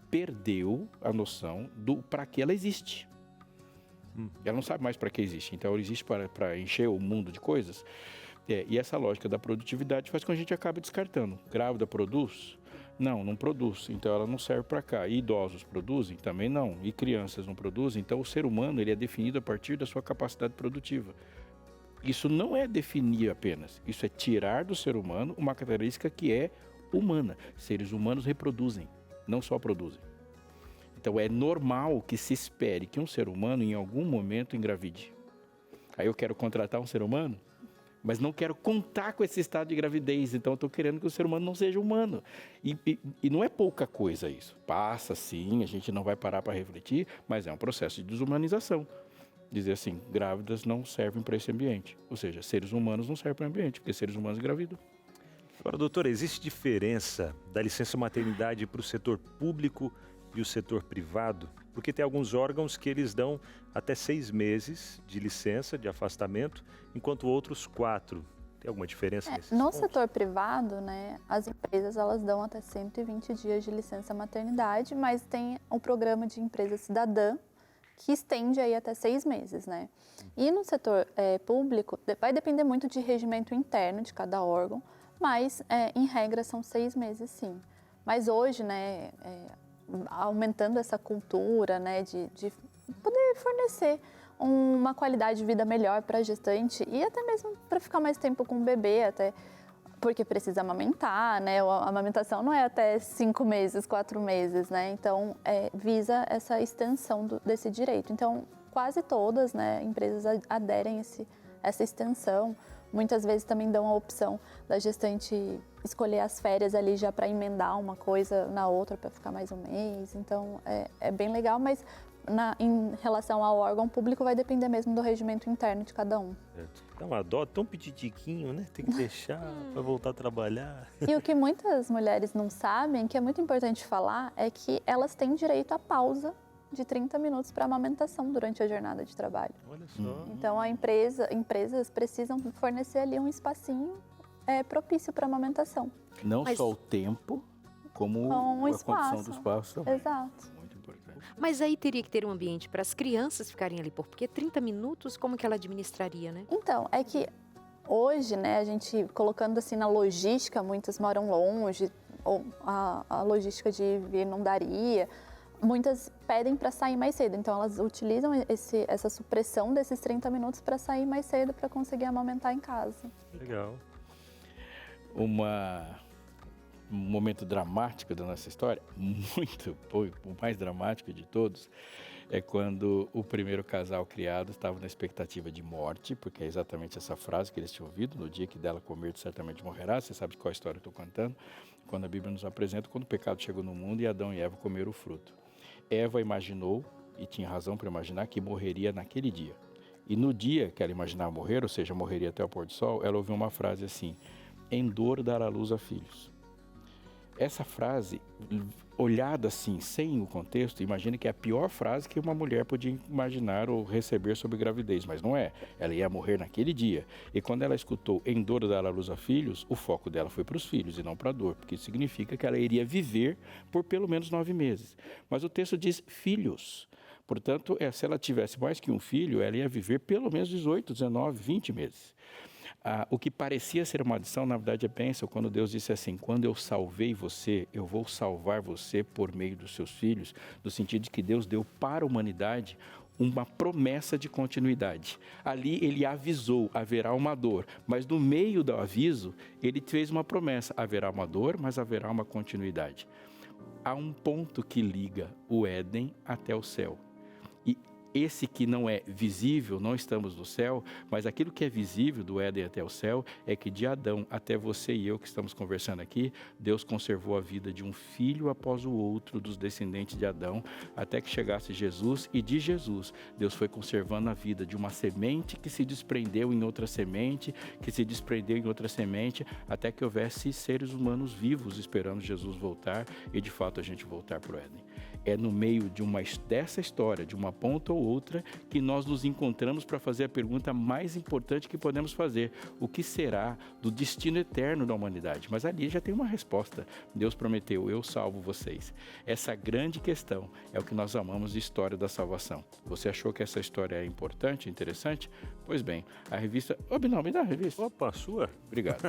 perdeu a noção do para que ela existe. Ela não sabe mais para que existe. Então, ela existe para encher o mundo de coisas. E essa lógica da produtividade faz com que a gente acabe descartando. Grávida produz? Não produz. Então, ela não serve para cá. E idosos produzem? Também não. E crianças não produzem? Então, o ser humano ele é definido a partir da sua capacidade produtiva. Isso não é definir apenas. Isso é tirar do ser humano uma característica que é humana. Seres humanos reproduzem. não só produzem. Então é normal que se espere que um ser humano em algum momento engravide. Aí eu quero contratar um ser humano, mas não quero contar com esse estado de gravidez, então eu estou querendo que o ser humano não seja humano. E não é pouca coisa isso. Passa sim, a gente não vai parar para refletir, mas é um processo de desumanização. Dizer assim, grávidas não servem para esse ambiente. Ou seja, seres humanos não servem para o ambiente, porque seres humanos engravidam. Agora, doutora, existe diferença da licença maternidade para o setor público e o setor privado? Porque tem alguns órgãos que eles dão até 6 meses de licença, de afastamento, enquanto outros 4. Tem alguma diferença nesse No setor privado, né, as empresas elas dão até 120 dias de licença maternidade, mas tem um programa de empresa cidadã que estende aí até 6 meses, né? E no setor público, vai depender muito de regimento interno de cada órgão, mas em regra são 6 meses sim. Mas hoje, né, aumentando essa cultura, né, de poder fornecer uma qualidade de vida melhor para a gestante e até mesmo para ficar mais tempo com o bebê, até porque precisa amamentar, né? A amamentação não é até 5 meses, 4 meses, né? Então, visa essa extensão desse direito. Então, quase todas, né, empresas aderem essa extensão. Muitas vezes também dão a opção da gestante escolher as férias ali já para emendar uma coisa na outra, para ficar mais um mês. Então, é bem legal, mas em relação ao órgão público vai depender mesmo do regimento interno de cada um. Dá uma dó tão petitiquinho, né? Tem que deixar para voltar a trabalhar. E o que muitas mulheres não sabem, que é muito importante falar, é que elas têm direito à pausa de 30 minutos para amamentação durante a jornada de trabalho. Olha só. Então, empresas precisam fornecer ali um espacinho propício para amamentação. Não só o tempo, como a condição do espaço também. Exato. Muito importante. Mas aí teria que ter um ambiente para as crianças ficarem ali, porque 30 minutos, como que ela administraria, né? Então, é que hoje, né, a gente colocando assim na logística, muitas moram longe, ou a logística de vir não daria. Muitas pedem para sair mais cedo, então elas utilizam essa supressão desses 30 minutos para sair mais cedo para conseguir amamentar em casa. Legal. Um momento dramático da nossa história, o mais dramático de todos, é quando o primeiro casal criado estava na expectativa de morte, porque é exatamente essa frase que eles tinham ouvido: no dia que dela comer, tu certamente morrerás. Você sabe de qual história eu estou contando? Quando a Bíblia nos apresenta quando o pecado chegou no mundo e Adão e Eva comeram o fruto. Eva imaginou, e tinha razão para imaginar, que morreria naquele dia. E no dia que ela imaginava morrer, ou seja, morreria até o pôr do sol, ela ouviu uma frase assim: em dor dará luz a filhos. Essa frase, olhada assim, sem o contexto, imagina que é a pior frase que uma mulher podia imaginar ou receber sobre gravidez, mas não é. Ela ia morrer naquele dia. E quando ela escutou em dor dará luz a filhos, o foco dela foi para os filhos e não para a dor, porque isso significa que ela iria viver por pelo menos 9 meses. Mas o texto diz filhos. Portanto, se ela tivesse mais que um filho, ela ia viver pelo menos 18, 19, 20 meses. O que parecia ser uma adição, na verdade, é bênção, quando Deus disse assim: quando eu salvei você, eu vou salvar você por meio dos seus filhos, no sentido de que Deus deu para a humanidade uma promessa de continuidade. Ali ele avisou, haverá uma dor, mas no meio do aviso, ele fez uma promessa: haverá uma dor, mas haverá uma continuidade. Há um ponto que liga o Éden até o céu. E esse que não é visível, não estamos no céu, mas aquilo que é visível do Éden até o céu é que de Adão até você e eu que estamos conversando aqui, Deus conservou a vida de um filho após o outro dos descendentes de Adão, até que chegasse Jesus, e de Jesus, Deus foi conservando a vida de uma semente que se desprendeu em outra semente, que se desprendeu em outra semente, até que houvesse seres humanos vivos esperando Jesus voltar e de fato a gente voltar para o Éden. É no meio dessa história, de uma ponta ou outra, que nós nos encontramos para fazer a pergunta mais importante que podemos fazer: o que será do destino eterno da humanidade? Mas ali já tem uma resposta. Deus prometeu: eu salvo vocês. Essa grande questão é o que nós amamos de história da salvação. Você achou que essa história é importante, interessante? Pois bem, a revista... Não, me dá a revista. Opa, sua? Obrigado.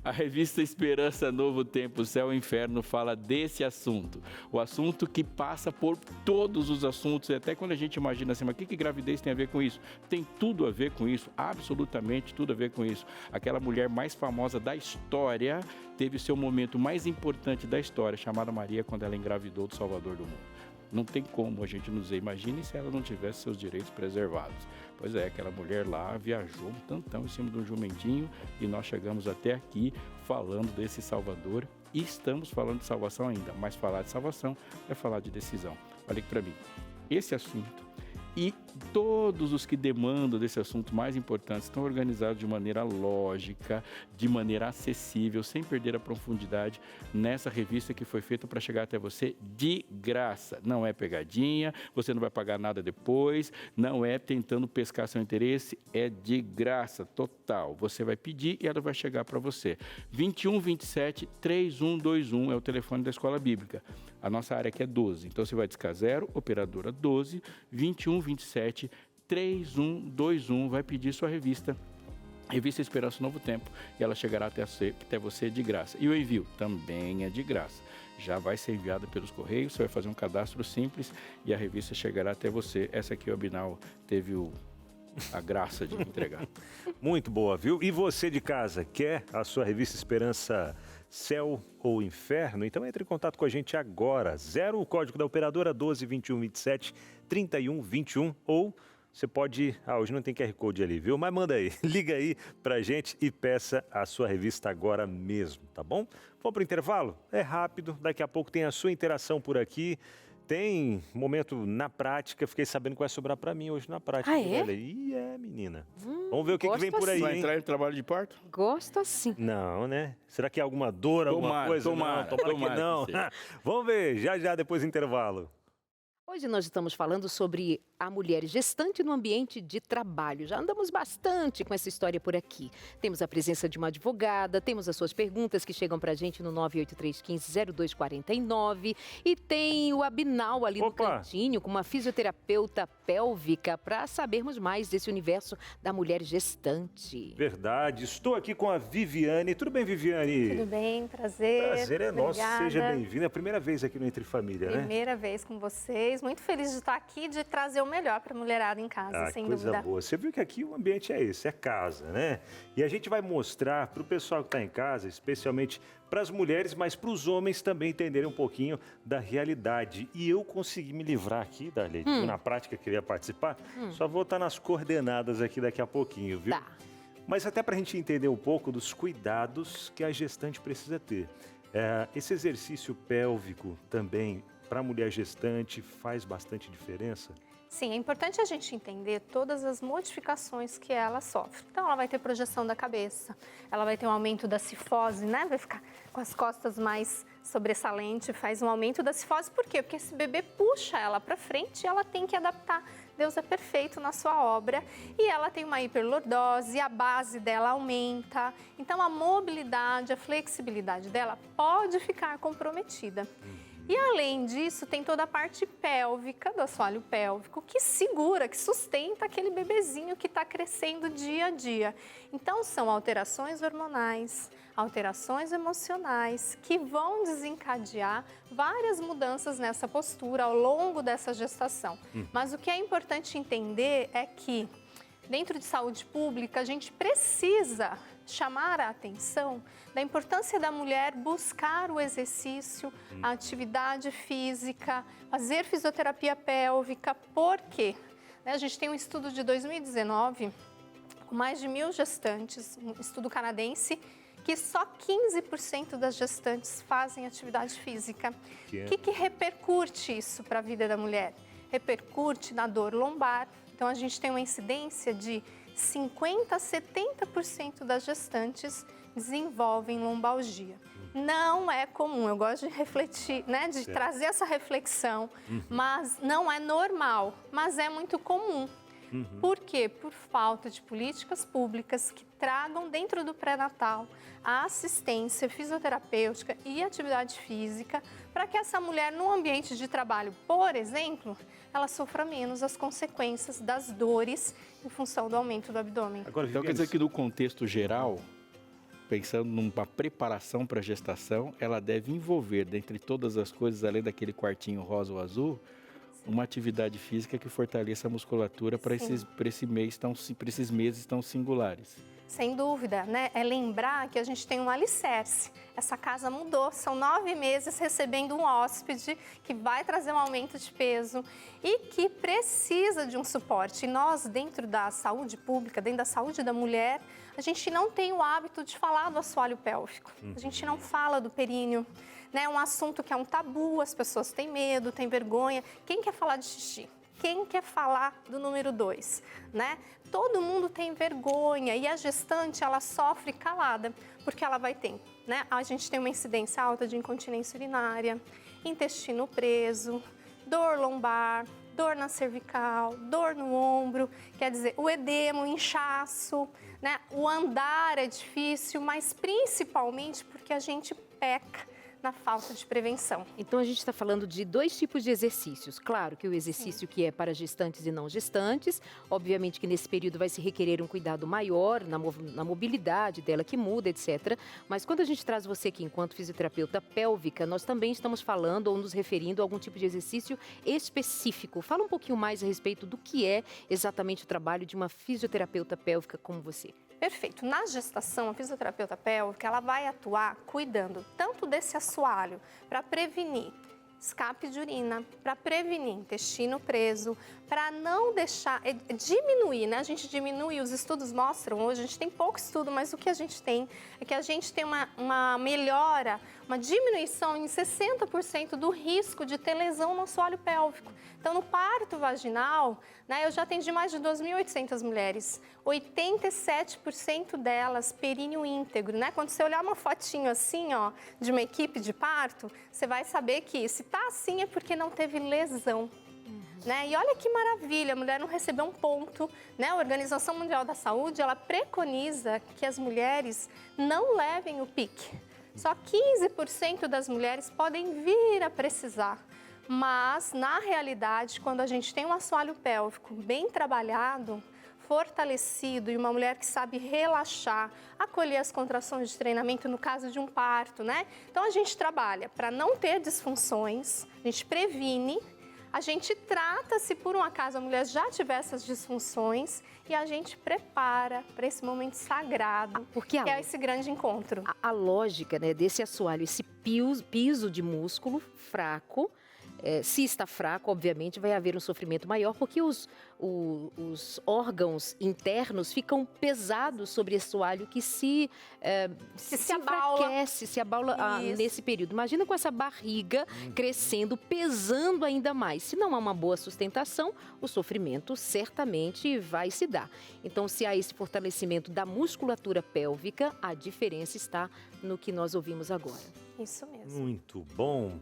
A revista Esperança, Novo Tempo, Céu e Inferno fala desse assunto. O assunto que passa por todos os assuntos, e até quando a gente imagina assim, mas o que gravidez tem a ver com isso? Tem tudo a ver com isso, absolutamente tudo a ver com isso. Aquela mulher mais famosa da história teve seu momento mais importante da história, chamada Maria, quando ela engravidou do Salvador do mundo. Não tem como a gente nos dizer, imagine se ela não tivesse seus direitos preservados. Pois é, aquela mulher lá viajou um tantão em cima de um jumentinho e nós chegamos até aqui falando desse Salvador e estamos falando de salvação ainda, mas falar de salvação é falar de decisão. Olha aqui para mim, esse assunto e todos os que demandam desse assunto mais importante estão organizados de maneira lógica, de maneira acessível, sem perder a profundidade nessa revista que foi feita para chegar até você de graça. Não é pegadinha, você não vai pagar nada depois, não é tentando pescar seu interesse, é de graça, total. Você vai pedir e ela vai chegar para você. 21 27 3121 é o telefone da Escola Bíblica. A nossa área aqui é 12, então você vai discar 0, operadora 12, 21 27 3121, vai pedir sua revista. Revista Esperança Novo Tempo, e ela chegará até você de graça. E o envio também é de graça. Já vai ser enviada pelos Correios, você vai fazer um cadastro simples e a revista chegará até você. Essa aqui o Abinal teve a graça de entregar. Muito boa, viu? E você de casa, quer a sua revista Esperança Céu ou Inferno? Então entre em contato com a gente agora. 0 o código da operadora 12 21 27 31 21 ou você pode... hoje não tem QR Code ali, viu? Mas manda aí, liga aí pra gente e peça a sua revista agora mesmo, tá bom? Vamos pro intervalo? É rápido, daqui a pouco tem a sua interação por aqui. Tem momento na prática, fiquei sabendo que vai sobrar pra mim hoje na prática. Ah, é? Ih, menina. Vamos ver o que vem por aí, Vai hein? entrar em trabalho de parto? Gosto assim. Não, né? Será que é alguma dor, alguma coisa? Tomara que não. que seja. Vamos ver, já depois do intervalo. Hoje nós estamos falando sobre a mulher gestante no ambiente de trabalho. Já andamos bastante com essa história por aqui. Temos a presença de uma advogada, temos as suas perguntas que chegam pra gente no 983150249 e tem o Abinal ali no cantinho com uma fisioterapeuta pélvica para sabermos mais desse universo da mulher gestante. Verdade, estou aqui com a Viviane. Tudo bem, Viviane? Tudo bem, prazer. Prazer é nosso, Obrigada. seja bem-vinda. É a primeira vez aqui no Entre Família, né? Primeira vez com vocês. Muito feliz de estar aqui, de trazer o melhor para a mulherada em casa, sem coisa dúvida. boa. Você viu que aqui o ambiente é esse, é casa, né? E a gente vai mostrar para o pessoal que está em casa, especialmente para as mulheres, mas para os homens também entenderem um pouquinho da realidade. E eu consegui me livrar aqui, Darley, na prática queria participar, só vou estar nas coordenadas aqui daqui a pouquinho, viu? Tá. Mas até para a gente entender um pouco dos cuidados que a gestante precisa ter. Esse exercício pélvico também, para a mulher gestante, faz bastante diferença? Sim, é importante a gente entender todas as modificações que ela sofre. Então, ela vai ter projeção da cabeça, ela vai ter um aumento da cifose, né? Vai ficar com as costas mais sobressalentes, faz um aumento da cifose. Por quê? Porque esse bebê puxa ela para frente e ela tem que adaptar. Deus é perfeito na sua obra e ela tem uma hiperlordose, a base dela aumenta. Então, a mobilidade, a flexibilidade dela pode ficar comprometida. E além disso, tem toda a parte pélvica do assoalho pélvico que segura, que sustenta aquele bebezinho que está crescendo dia a dia. Então, são alterações hormonais, alterações emocionais que vão desencadear várias mudanças nessa postura ao longo dessa gestação. Mas o que é importante entender é que, dentro de saúde pública, a gente precisa chamar a atenção da importância da mulher buscar o exercício, a atividade física, fazer fisioterapia pélvica. Por quê? A gente tem um estudo de 2019 com mais de 1.000 gestantes, um estudo canadense, que só 15% das gestantes fazem atividade física. O que repercute isso para a vida da mulher? Repercute na dor lombar. Então, a gente tem uma incidência de 50% a 70% das gestantes desenvolvem lombalgia. Não é comum, eu gosto de refletir, né, de trazer essa reflexão, mas não é normal, mas é muito comum. Por quê? Por falta de políticas públicas que tragam dentro do pré-natal a assistência fisioterapêutica e atividade física para que essa mulher, no ambiente de trabalho, por exemplo, ela sofra menos as consequências das dores em função do aumento do abdômen. Agora, então quer dizer que no contexto geral, pensando numa preparação para a gestação, ela deve envolver, dentre todas as coisas, além daquele quartinho rosa ou azul, uma atividade física que fortaleça a musculatura para esses meses tão singulares. Sem dúvida, né? É lembrar que a gente tem um alicerce. Essa casa mudou, são 9 meses recebendo um hóspede que vai trazer um aumento de peso e que precisa de um suporte. E nós, dentro da saúde pública, dentro da saúde da mulher, a gente não tem o hábito de falar do assoalho pélvico. A gente não fala do períneo. É um assunto que é um tabu, as pessoas têm medo, têm vergonha. Quem quer falar de xixi? Quem quer falar do número 2, né? Todo mundo tem vergonha e a gestante, ela sofre calada, porque ela vai ter, né? A gente tem uma incidência alta de incontinência urinária, intestino preso, dor lombar, dor na cervical, dor no ombro, quer dizer, o edema, o inchaço, né? O andar é difícil, mas principalmente porque a gente peca na falta de prevenção. Então, a gente está falando de 2 tipos de exercícios. Claro que o exercício que é para gestantes e não gestantes, obviamente que nesse período vai se requerer um cuidado maior na mobilidade dela que muda, etc. Mas quando a gente traz você aqui enquanto fisioterapeuta pélvica, nós também estamos falando ou nos referindo a algum tipo de exercício específico. Fala um pouquinho mais a respeito do que é exatamente o trabalho de uma fisioterapeuta pélvica como você. Perfeito. Na gestação, a fisioterapeuta pélvica, ela vai atuar cuidando tanto desse assoalho para prevenir escape de urina, para prevenir intestino preso, para não deixar, diminuir, né? A gente diminui, os estudos mostram hoje, a gente tem pouco estudo, mas o que a gente tem é que a gente tem uma melhora, uma diminuição em 60% do risco de ter lesão no assoalho pélvico. Então, no parto vaginal, né, eu já atendi mais de 2.800 mulheres, 87% delas períneo íntegro, né? Quando você olhar uma fotinho assim, ó, de uma equipe de parto, você vai saber que se tá assim é porque não teve lesão. Né? E olha que maravilha, a mulher não recebeu um ponto, né? A Organização Mundial da Saúde, ela preconiza que as mulheres não levem o pique. Só 15% das mulheres podem vir a precisar. Mas, na realidade, quando a gente tem um assoalho pélvico bem trabalhado, fortalecido e uma mulher que sabe relaxar, acolher as contrações de treinamento no caso de um parto, né? Então, a gente trabalha para não ter disfunções, a gente previne, a gente trata se por um acaso a mulher já tiver essas disfunções e a gente prepara para esse momento sagrado, que é esse grande encontro. A lógica, né, desse assoalho, esse piso de músculo fraco, se está fraco, obviamente, vai haver um sofrimento maior, porque os órgãos internos ficam pesados sobre esse assoalho que se enfraquece, se abaula nesse período. Imagina com essa barriga crescendo, pesando ainda mais. Se não há uma boa sustentação, o sofrimento certamente vai se dar. Então, se há esse fortalecimento da musculatura pélvica, a diferença está no que nós ouvimos agora. Isso mesmo. Muito bom.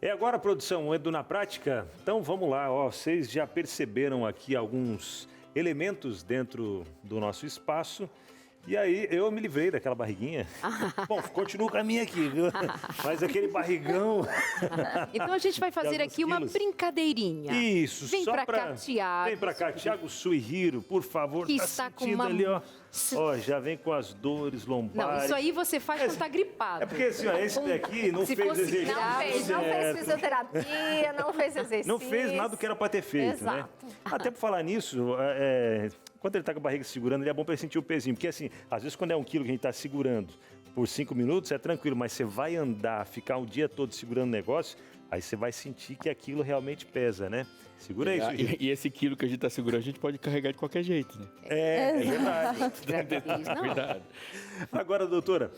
É agora, produção, Edu na prática? Então vamos lá, ó, vocês já perceberam aqui alguns elementos dentro do nosso espaço. E aí eu me livrei daquela barriguinha. Bom, continuo com a minha aqui, viu? Mas aquele barrigão... Então a gente vai fazer aqui uma brincadeirinha. Isso, vem só pra cá, Thiago. Vem pra cá, Thiago Suihiro, por favor. Que tá está com sentindo uma... ali, ó. Ó, já vem com as dores lombares. Não, isso aí você faz quando tá gripado. É porque assim, ó, esse daqui não fez exercício. Não fez fisioterapia, não fez exercício. Não fez nada do que era pra ter feito, Exato. né? Até por falar nisso, quando ele tá com a barriga segurando, ele é bom pra ele sentir o pezinho. Porque assim, às vezes quando é 1 quilo que a gente tá segurando por 5 minutos, é tranquilo. Mas você vai andar, ficar o dia todo segurando o negócio, aí você vai sentir que aquilo realmente pesa, né? Segura isso. E esse quilo que a gente está segurando, a gente pode carregar de qualquer jeito, né? É verdade. Cuidado. Agora, doutora,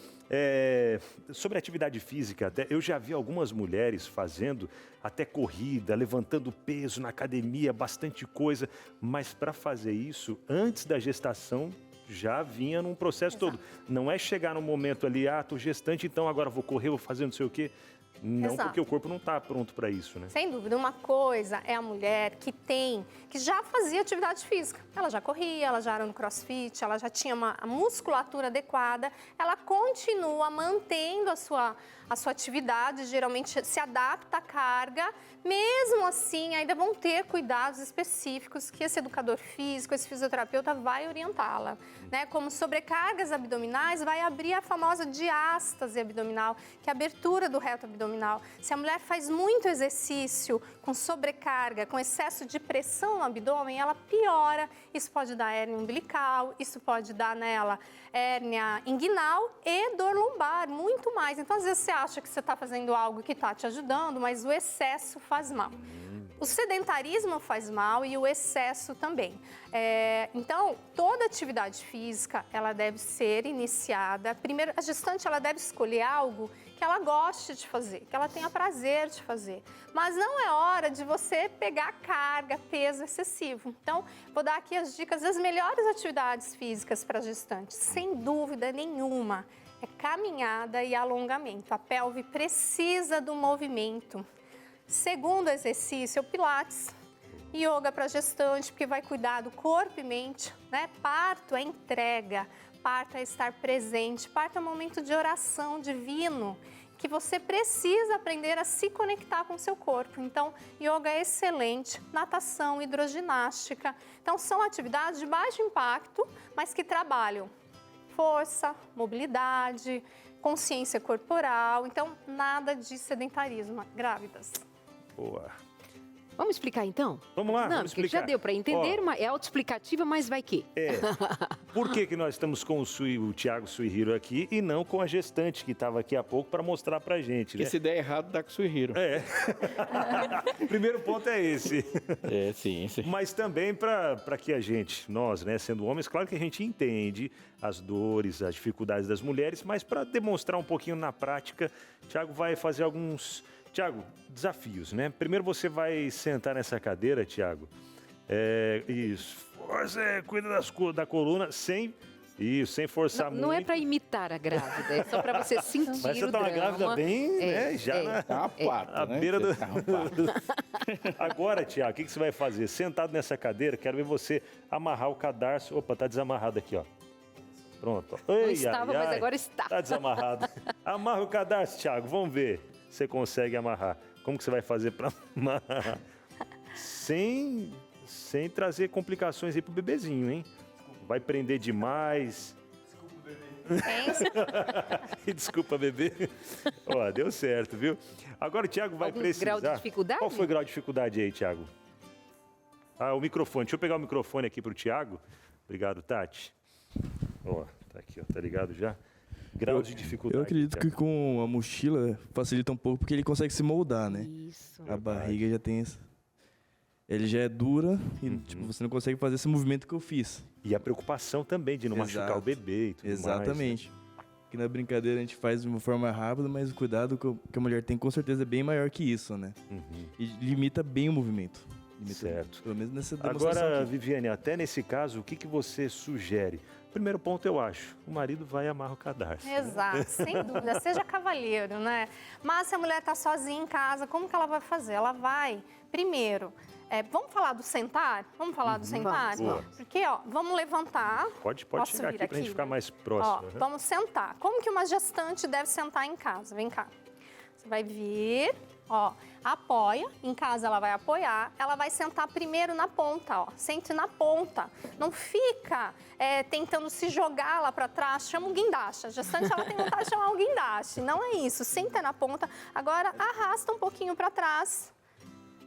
sobre atividade física, eu já vi algumas mulheres fazendo até corrida, levantando peso na academia, bastante coisa, mas para fazer isso, antes da gestação, já vinha num processo todo. Não é chegar no momento ali, tô gestante, então agora vou correr, vou fazer não sei o quê. Não, Exato. porque o corpo não está pronto para isso, né? Sem dúvida, uma coisa é a mulher que já fazia atividade física. Ela já corria, ela já era no crossfit, ela já tinha uma musculatura adequada. Ela continua mantendo a sua atividade, geralmente se adapta à carga. Mesmo assim, ainda vão ter cuidados específicos que esse educador físico, esse fisioterapeuta vai orientá-la, né? Como sobrecargas abdominais, vai abrir a famosa diástase abdominal, que é a abertura do reto abdominal. Se a mulher faz muito exercício com sobrecarga, com excesso de pressão no abdômen, ela piora. Isso pode dar hérnia umbilical, isso pode dar nela hérnia inguinal e dor lombar, muito mais. Então, às vezes você acha que você está fazendo algo que está te ajudando, mas o excesso faz mal. O sedentarismo faz mal e o excesso também. Então, toda atividade física, ela deve ser iniciada. Primeiro, a gestante, ela deve escolher algo que ela goste de fazer, que ela tenha prazer de fazer. Mas não é hora de você pegar carga, peso excessivo. Então, vou dar aqui as dicas das melhores atividades físicas para gestantes. Sem dúvida nenhuma, é caminhada e alongamento. A pelve precisa do movimento. Segundo exercício, é o Pilates. Yoga para gestante, porque vai cuidar do corpo e mente, né? Parto é entrega, parto é estar presente, parto é um momento de oração divino, que você precisa aprender a se conectar com o seu corpo. Então, yoga é excelente, natação, hidroginástica. Então, são atividades de baixo impacto, mas que trabalham força, mobilidade, consciência corporal. Então, nada de sedentarismo. Grávidas. Boa. Vamos explicar então? Vamos lá, Não, vamos porque já explicar. deu para entender, Ó, é autoexplicativa, mas vai que? Por que nós estamos com o Thiago Suihiro aqui e não com a gestante que estava aqui há pouco para mostrar pra gente, Porque né? se der errado, dá com o Suihiro. Primeiro ponto é esse. Sim. Mas também para que nós, né, sendo homens, claro que a gente entende as dores, as dificuldades das mulheres, mas para demonstrar um pouquinho na prática, Thiago vai fazer alguns... Thiago, desafios, né? Primeiro você vai sentar nessa cadeira, Thiago. Isso. Você cuida da coluna sem forçar muito. Não é para imitar a grávida, é só para você sentir Mas você o tá uma drama. grávida bem, né? Já Tá uma pata, à né? beira do... Tá uma pata. Agora, Thiago, o que você vai fazer? Sentado nessa cadeira, quero ver você amarrar o cadarço. Opa, tá desamarrado aqui, ó. Pronto. Não estava, mas agora está. Tá desamarrado. Amarra o cadarço, Thiago, vamos ver. Você consegue amarrar. Como que você vai fazer para amarrar? Sem trazer complicações aí pro bebezinho, hein? Vai prender demais. Desculpa, bebê. Ó, deu certo, viu? Agora o Thiago vai Algum precisar... grau de dificuldade? Qual foi o grau de dificuldade aí, Thiago? O microfone. Deixa eu pegar o microfone aqui pro Thiago. Obrigado, Tati. Ó, tá aqui, ó. Tá ligado já? Grau de dificuldade. Eu acredito que com a mochila facilita um pouco, porque ele consegue se moldar, né? Isso. A barriga já tem essa... Ele já é dura e tipo, você não consegue fazer esse movimento que eu fiz. E a preocupação também de não machucar o bebê e tudo Exatamente. mais. Né? Que na brincadeira a gente faz de uma forma rápida, mas o cuidado que a mulher tem com certeza é bem maior que isso, né? E limita bem o movimento. Certo. Pelo menos nessa demonstração Agora, aqui. Viviane, até nesse caso, o que você sugere? Primeiro ponto, eu acho, o marido vai e amarra o cadarço. Exato, sem dúvida. Seja cavalheiro, né? Mas se a mulher está sozinha em casa, como que ela vai fazer? Ela vai, primeiro, vamos falar do sentar? Vamos falar do sentar? Boa. Porque, ó, vamos levantar. Pode Posso chegar vir aqui pra gente ficar mais próximo. Ó, vamos sentar. Como que uma gestante deve sentar em casa? Vem cá. Você vai vir, ó, apoia. Em casa ela vai apoiar. Ela vai sentar primeiro na ponta, ó. Sente na ponta. Não fica tentando se jogar lá para trás. Chama o guindaste. A gestante ela tem vontade de chamar o guindaste. Não é isso. Senta na ponta. Agora arrasta um pouquinho para trás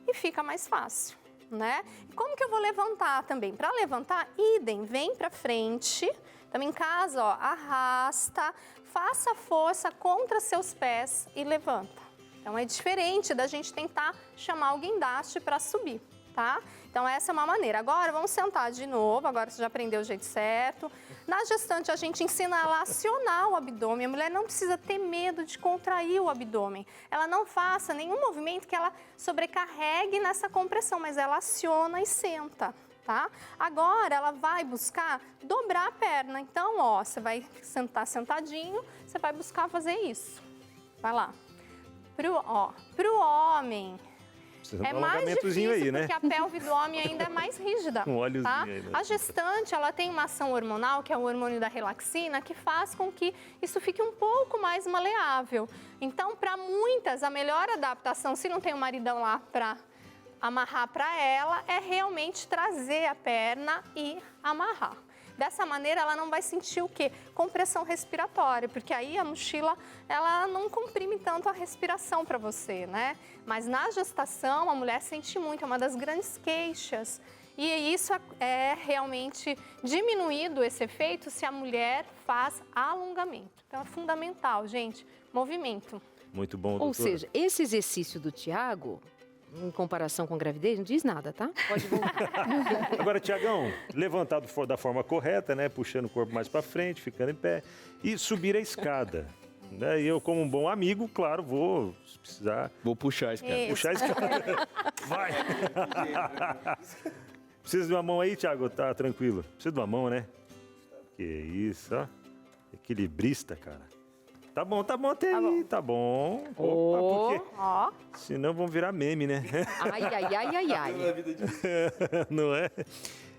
e fica mais fácil, né? E como que eu vou levantar também? Para levantar, idem, vem para frente. Também em casa, ó, arrasta, faça força contra seus pés e levanta. Então é diferente da gente tentar chamar o guindaste para subir, tá? Então essa é uma maneira. Agora vamos sentar de novo, agora você já aprendeu o jeito certo. Na gestante a gente ensina ela a acionar o abdômen. A mulher não precisa ter medo de contrair o abdômen. Ela não faça nenhum movimento que ela sobrecarregue nessa compressão, mas ela aciona e senta, tá? Agora ela vai buscar dobrar a perna. Então, ó, você vai sentar sentadinho, você vai buscar fazer isso. Vai lá. Pro homem Precisa de é um mais alongamentozinho difícil aí, né? porque a pelve do homem ainda é mais rígida. Um óleozinho tá? aí, né? A gestante, ela tem uma ação hormonal, que é o hormônio da relaxina, que faz com que isso fique um pouco mais maleável. Então, para muitas, a melhor adaptação, se não tem um maridão lá para amarrar para ela, é realmente trazer a perna e amarrar. Dessa maneira, ela não vai sentir o quê? Compressão respiratória, porque aí a mochila, ela não comprime tanto a respiração para você, né? Mas na gestação, a mulher sente muito, é uma das grandes queixas. E isso é realmente diminuído, esse efeito, se a mulher faz alongamento. Então, é fundamental, gente, movimento. Muito bom, Ou doutora. seja, esse exercício do Tiago, em comparação com gravidez, não diz nada, tá? Pode voltar. Agora, Tiagão, levantado da forma correta, né? Puxando o corpo mais para frente, ficando em pé. E subir a escada. Né? E eu, como um bom amigo, claro, vou, se precisar, Vou puxar esse cara. Isso. puxar a escada. Vai! Precisa de uma mão aí, Tiago? Tá tranquilo. Precisa de uma mão, né? Que isso, ó. Equilibrista, cara. Tá bom até aí, tá bom. Opa, porque Ó, senão vão virar meme, né? Ai, ai, ai, ai, ai. Não é?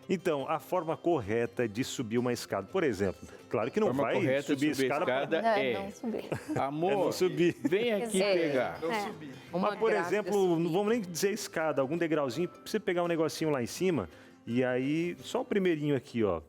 Então, a forma correta de subir uma escada. Por exemplo, claro que não forma vai correta subir a de subir a escada escada Não, é, não subir. amor, É não subir. vem aqui É. pegar. Uma Mas, por grávida exemplo, subir. não vamos nem dizer escada, algum degrauzinho, pra você pegar um negocinho lá em cima, e aí, só o primeirinho aqui, ó.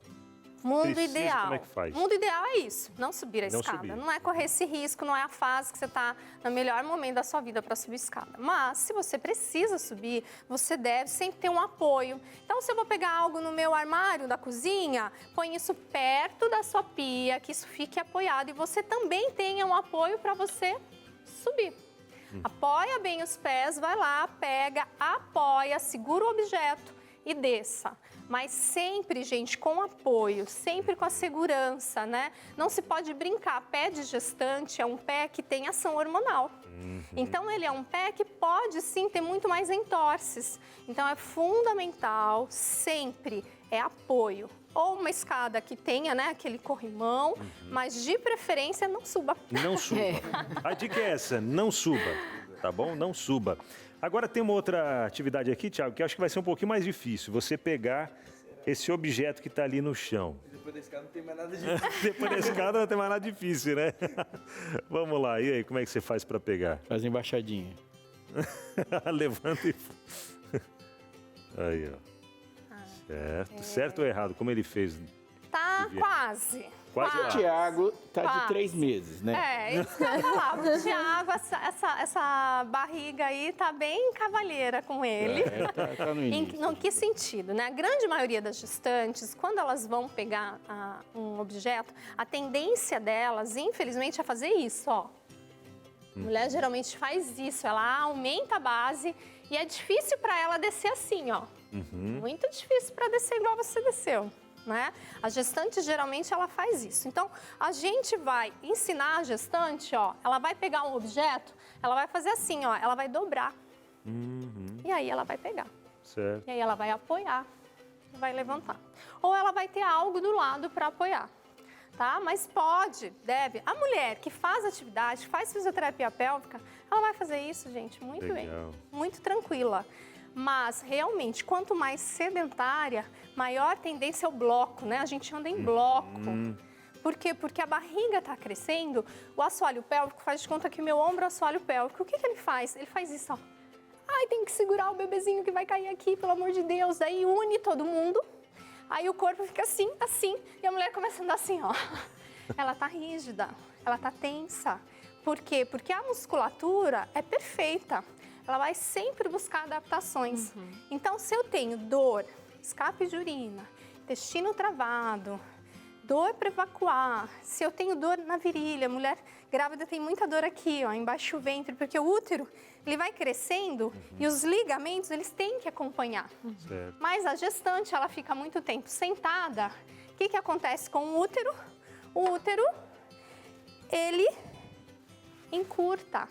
mundo Precisa, ideal. como é que faz? Mundo ideal é isso, não subir a Não escada. subir. Não é correr esse risco, não é a fase que você está no melhor momento da sua vida para subir escada. Mas, se você precisa subir, você deve sempre ter um apoio. Então, se eu vou pegar algo no meu armário da cozinha, põe isso perto da sua pia, que isso fique apoiado. E você também tenha um apoio para você subir. Apoia bem os pés, vai lá, pega, apoia, segura o objeto e desça. Mas sempre, gente, com apoio, sempre com a segurança, né? Não se pode brincar. Pé de gestante é um pé que tem ação hormonal. Então, ele é um pé que pode, sim, ter muito mais entorses. Então, é fundamental, sempre, é apoio. Ou uma escada que tenha, né, aquele corrimão, mas de preferência não suba. Não suba. A dica é essa, não suba, tá bom? Não suba. Agora tem uma outra atividade aqui, Thiago, que eu acho que vai ser um pouquinho mais difícil. Você pegar esse objeto que está ali no chão. Depois da escada não tem mais nada de... Depois da escada não tem mais nada difícil, né? Vamos lá, e aí, como é que você faz para pegar? Faz embaixadinha. Levanta e... Aí, ó. Certo. Certo ou errado? Como ele fez? Tá Viviane. quase. Quase O lá. Tiago tá de Quase. 3 meses, né? É, isso que eu ia falar. O Thiago, essa barriga aí tá bem cavalheira com ele. Tá no início. Em que sentido, né? A grande maioria das gestantes, quando elas vão pegar um objeto, a tendência delas, infelizmente, é fazer isso, ó. A mulher geralmente faz isso, ela aumenta a base e é difícil para ela descer assim, ó. Muito difícil para descer igual você desceu, né? A gestante, geralmente, ela faz isso. Então, a gente vai ensinar a gestante, ó, ela vai pegar um objeto, ela vai fazer assim, ó, ela vai dobrar. E aí ela vai pegar. Certo. E aí ela vai apoiar, vai levantar. Ou ela vai ter algo do lado para apoiar, tá? Mas pode, deve. A mulher que faz atividade, faz fisioterapia pélvica, ela vai fazer isso, gente, muito bem. Legal. Muito tranquila. Mas, realmente, quanto mais sedentária, maior tendência é o bloco, né? A gente anda em bloco. Por quê? Porque a barriga está crescendo, o assoalho pélvico faz de conta que o meu ombro é o assoalho pélvico. O que ele faz? Ele faz isso, ó. Ai, tem que segurar o bebezinho que vai cair aqui, pelo amor de Deus. Daí une todo mundo. Aí o corpo fica assim, assim. E a mulher começa a andar assim, ó. Ela tá rígida, ela tá tensa. Por quê? Porque a musculatura é perfeita. Ela vai sempre buscar adaptações. Então, se eu tenho dor, escape de urina, intestino travado, dor para evacuar, se eu tenho dor na virilha, mulher grávida tem muita dor aqui, ó, embaixo do ventre, porque o útero, ele vai crescendo e os ligamentos, eles têm que acompanhar. Certo. Mas a gestante, ela fica muito tempo sentada. O que acontece com o útero? O útero, ele encurta.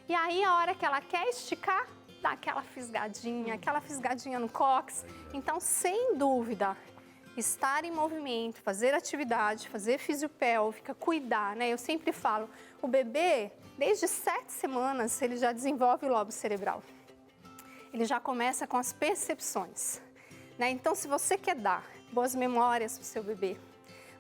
E aí, a hora que ela quer esticar, dá aquela fisgadinha no cóccix. Então, sem dúvida, estar em movimento, fazer atividade, fazer fisiopélvica, cuidar, né? Eu sempre falo, o bebê, desde 7 semanas, ele já desenvolve o lobo cerebral. Ele já começa com as percepções, né? Então, se você quer dar boas memórias para o seu bebê,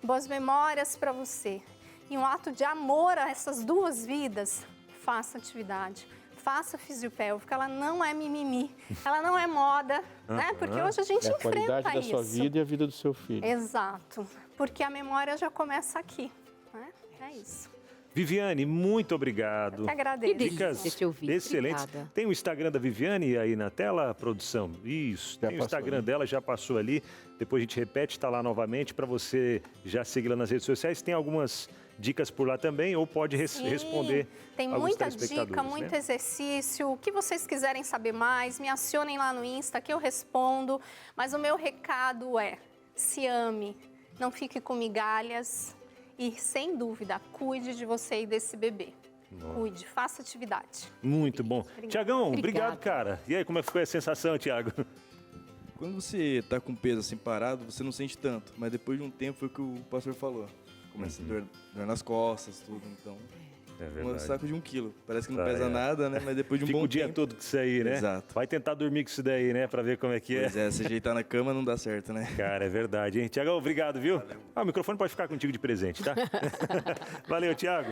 boas memórias para você, e um ato de amor a essas 2 vidas, faça atividade. Faça fisiopélvica, ela não é mimimi, ela não é moda, né? Porque hoje a gente É a enfrenta qualidade da isso. sua vida e a vida do seu filho. Exato, porque a memória já começa aqui, né? É isso. Viviane, muito obrigado. Eu que agradeço. Que delícia te ouvir. Excelentes. Obrigada. Tem o Instagram da Viviane aí na tela, produção? Isso, Já tem o passou Instagram ali. dela, já passou ali. Depois a gente repete, está lá novamente para você já seguir lá nas redes sociais. Tem algumas dicas por lá também, ou pode responder. Tem alguns muita telespectadores, dica, muito né? exercício. O que vocês quiserem saber mais, me acionem lá no Insta que eu respondo. Mas o meu recado é: se ame, não fique com migalhas e, sem dúvida, cuide de você e desse bebê. Cuide, faça atividade. Muito bom. Obrigada. Tiagão, Obrigada. obrigado, cara. E aí, como é que foi a sensação, Tiago? Quando você tá com peso assim parado, você não sente tanto. Mas depois de um tempo foi o que o pastor falou. Começa a dor nas costas, tudo. Então, É um saco de 1 quilo. Parece que não Ah, pesa é. nada, né? Mas depois de um Fica bom o dia tempo... todo com isso aí, né? Exato. Vai tentar dormir com isso daí, né? Pra ver como é que é. Pois é, se ajeitar na cama não dá certo, né? Cara, é verdade, hein? Tiagão, obrigado, viu? O microfone pode ficar contigo de presente, tá? Valeu, Tiago.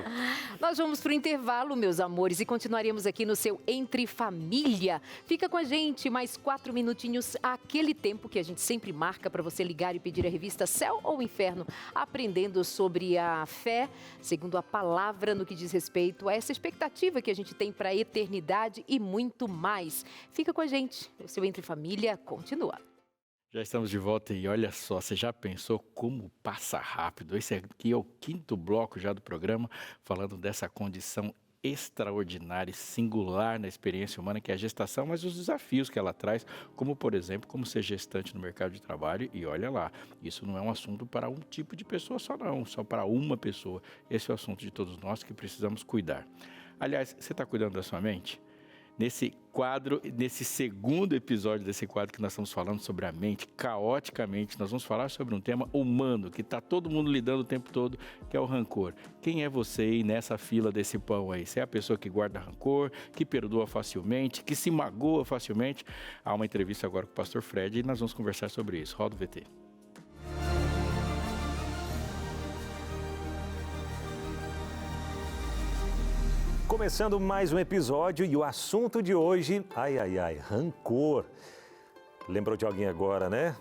Nós vamos para o intervalo, meus amores, e continuaremos aqui no seu Entre Família. Fica com a gente mais 4 minutinhos, aquele tempo que a gente sempre marca para você ligar e pedir a revista Céu ou Inferno, aprendendo sobre a fé, segundo a palavra, no que diz respeito a essa expectativa que a gente tem para a eternidade e muito mais. Fica com a gente, o seu Entre Família continua. Já estamos de volta e olha só, você já pensou como passa rápido? Esse aqui é o 5º bloco já do programa, falando dessa condição extraordinária e singular na experiência humana que é a gestação, mas os desafios que ela traz, como por exemplo, como ser gestante no mercado de trabalho. E olha lá, isso não é um assunto para um tipo de pessoa só não, só para uma pessoa. Esse é o assunto de todos nós que precisamos cuidar. Aliás, você está cuidando da sua mente? Nesse quadro, nesse 2º episódio desse quadro que nós estamos falando sobre a mente, caoticamente, nós vamos falar sobre um tema humano, que está todo mundo lidando o tempo todo, que é o rancor. Quem é você aí nessa fila desse pão aí? Você é a pessoa que guarda rancor, que perdoa facilmente, que se magoa facilmente? Há uma entrevista agora com o pastor Fred e nós vamos conversar sobre isso. Roda o VT. Começando mais um episódio e o assunto de hoje, rancor. Lembrou de alguém agora, né?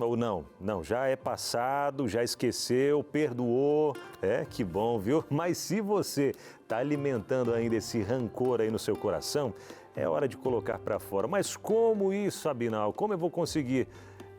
Ou não? Não, já é passado, já esqueceu, perdoou. É, que bom, viu? Mas se você está alimentando ainda esse rancor aí no seu coração, é hora de colocar para fora. Mas como isso, Abinal? Como eu vou conseguir?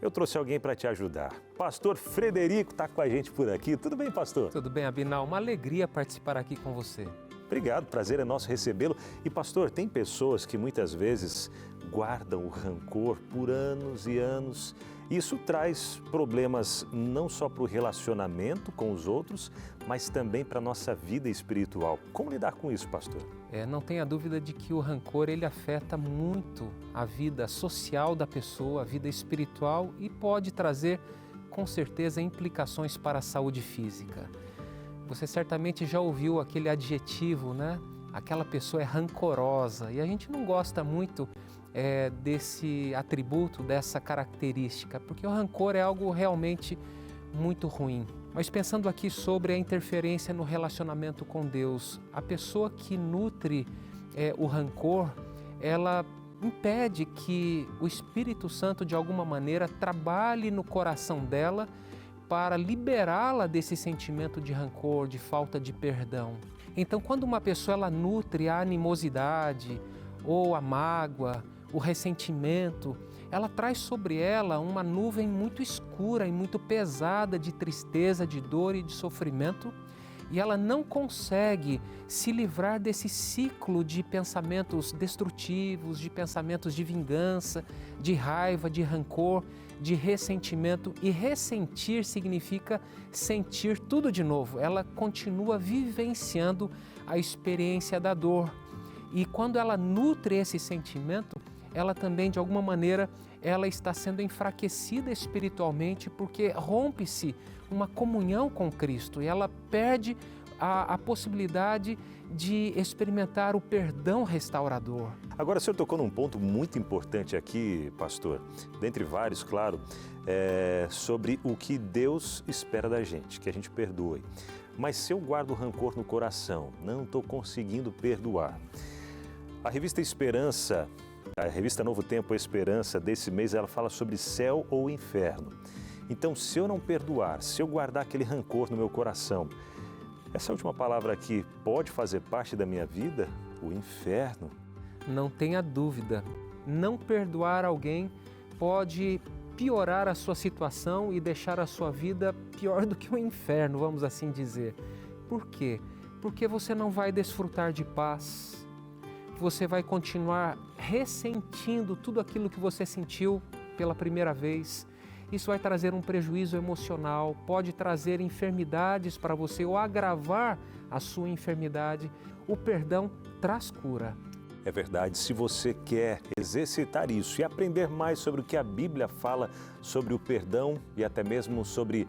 Eu trouxe alguém para te ajudar. Pastor Frederico está com a gente por aqui. Tudo bem, pastor? Tudo bem, Abinal. Uma alegria participar aqui com você. Obrigado, prazer é nosso recebê-lo. E pastor, tem pessoas que muitas vezes guardam o rancor por anos e anos. Isso traz problemas não só para o relacionamento com os outros, mas também para a nossa vida espiritual. Como lidar com isso, pastor? Não tenha dúvida de que o rancor ele afeta muito a vida social da pessoa, a vida espiritual e pode trazer, com certeza, implicações para a saúde física. Você certamente já ouviu aquele adjetivo, né? Aquela pessoa é rancorosa e a gente não gosta muito desse atributo, dessa característica, porque o rancor é algo realmente muito ruim. Mas pensando aqui sobre a interferência no relacionamento com Deus, a pessoa que nutre o rancor, ela impede que o Espírito Santo de alguma maneira trabalhe no coração dela para liberá-la desse sentimento de rancor, de falta de perdão. Então, quando uma pessoa ela nutre a animosidade ou a mágoa, o ressentimento, ela traz sobre ela uma nuvem muito escura e muito pesada de tristeza, de dor e de sofrimento, e ela não consegue se livrar desse ciclo de pensamentos destrutivos, de pensamentos de vingança, de raiva, de rancor, de ressentimento. E ressentir significa sentir tudo de novo. Ela continua vivenciando a experiência da dor. E quando ela nutre esse sentimento, ela também, de alguma maneira, ela está sendo enfraquecida espiritualmente, porque rompe-se uma comunhão com Cristo e ela perde a possibilidade de experimentar o perdão restaurador. Agora, o senhor tocou num ponto muito importante aqui, pastor, dentre vários, claro, sobre o que Deus espera da gente, que a gente perdoe. Mas se eu guardo rancor no coração, não estou conseguindo perdoar. A revista Esperança, a revista Novo Tempo Esperança desse mês, ela fala sobre céu ou inferno. Então, se eu não perdoar, se eu guardar aquele rancor no meu coração, essa última palavra aqui pode fazer parte da minha vida? O inferno? Não tenha dúvida, não perdoar alguém pode piorar a sua situação e deixar a sua vida pior do que o inferno, vamos assim dizer. Por quê? Porque você não vai desfrutar de paz, você vai continuar ressentindo tudo aquilo que você sentiu pela primeira vez. Isso vai trazer um prejuízo emocional, pode trazer enfermidades para você ou agravar a sua enfermidade. O perdão traz cura. É verdade, se você quer exercitar isso e aprender mais sobre o que a Bíblia fala sobre o perdão e até mesmo sobre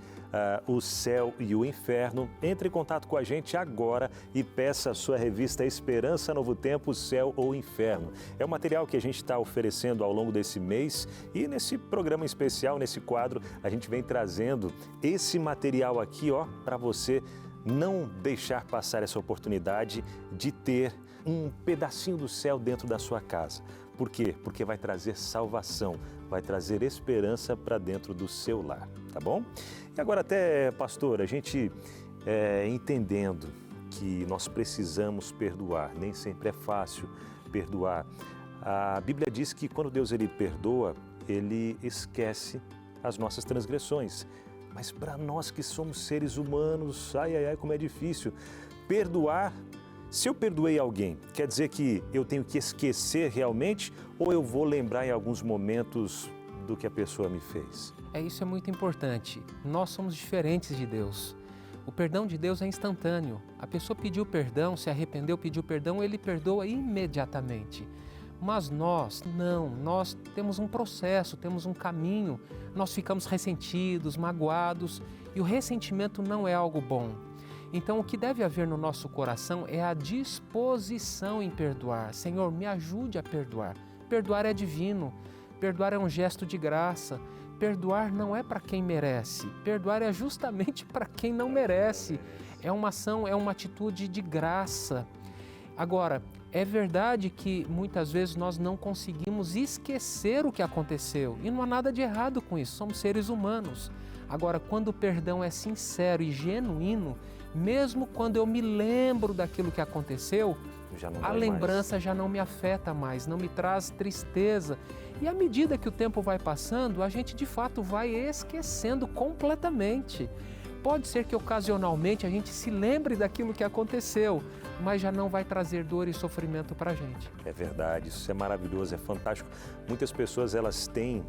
o céu e o inferno, entre em contato com a gente agora e peça a sua revista Esperança Novo Tempo, Céu ou Inferno. É o material que a gente está oferecendo ao longo desse mês e nesse programa especial, nesse quadro, a gente vem trazendo esse material aqui, ó, para você não deixar passar essa oportunidade de ter um pedacinho do céu dentro da sua casa. Por quê? Porque vai trazer salvação, vai trazer esperança para dentro do seu lar, tá bom? E agora até, pastor, a gente entendendo que nós precisamos perdoar, nem sempre é fácil perdoar. A Bíblia diz que quando Deus ele perdoa, ele esquece as nossas transgressões. Mas para nós que somos seres humanos, como é difícil perdoar. Se eu perdoei alguém, quer dizer que eu tenho que esquecer realmente ou eu vou lembrar em alguns momentos do que a pessoa me fez? Isso é muito importante. Nós somos diferentes de Deus. O perdão de Deus é instantâneo. A pessoa pediu perdão, se arrependeu, pediu perdão, ele perdoa imediatamente. Mas nós, não, nós temos um processo, temos um caminho, nós ficamos ressentidos, magoados e o ressentimento não é algo bom. Então, o que deve haver no nosso coração é a disposição em perdoar. Senhor, me ajude a perdoar. Perdoar é divino, perdoar é um gesto de graça. Perdoar não é para quem merece, perdoar é justamente para quem não merece. É uma ação, é uma atitude de graça. Agora, é verdade que muitas vezes nós não conseguimos esquecer o que aconteceu e não há nada de errado com isso, somos seres humanos. Agora, quando o perdão é sincero e genuíno, mesmo quando eu me lembro daquilo que aconteceu, a lembrança já não me afeta mais, não me traz tristeza. E à medida que o tempo vai passando, a gente de fato vai esquecendo completamente. Pode ser que ocasionalmente a gente se lembre daquilo que aconteceu, mas já não vai trazer dor e sofrimento para a gente. É verdade, isso é maravilhoso, é fantástico. Muitas pessoas elas têm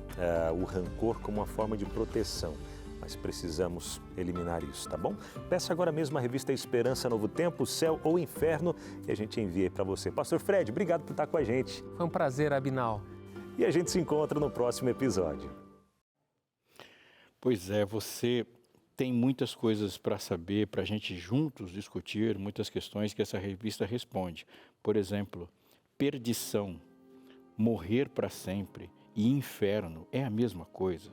o rancor como uma forma de proteção. Mas precisamos eliminar isso, tá bom? Peça agora mesmo a revista Esperança Novo Tempo, Céu ou Inferno, e a gente envia para você. Pastor Fred, obrigado por estar com a gente. Foi um prazer, Abinal. E a gente se encontra no próximo episódio. Pois é, você tem muitas coisas para saber, para a gente juntos discutir, muitas questões que essa revista responde. Por exemplo, perdição, morrer para sempre e inferno é a mesma coisa.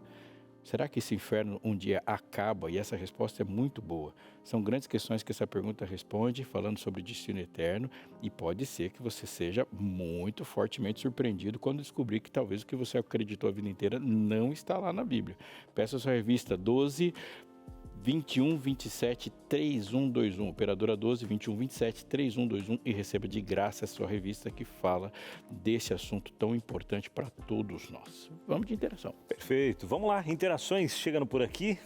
Será que esse inferno um dia acaba? E essa resposta é muito boa. São grandes questões que essa pergunta responde, falando sobre destino eterno, e pode ser que você seja muito fortemente surpreendido quando descobrir que talvez o que você acreditou a vida inteira não está lá na Bíblia. Peça a sua revista 12 21 27 3121, operadora 12 21 27 3121, e receba de graça a sua revista que fala desse assunto tão importante para todos nós. Vamos de interação. Perfeito, vamos lá, interações chegando por aqui.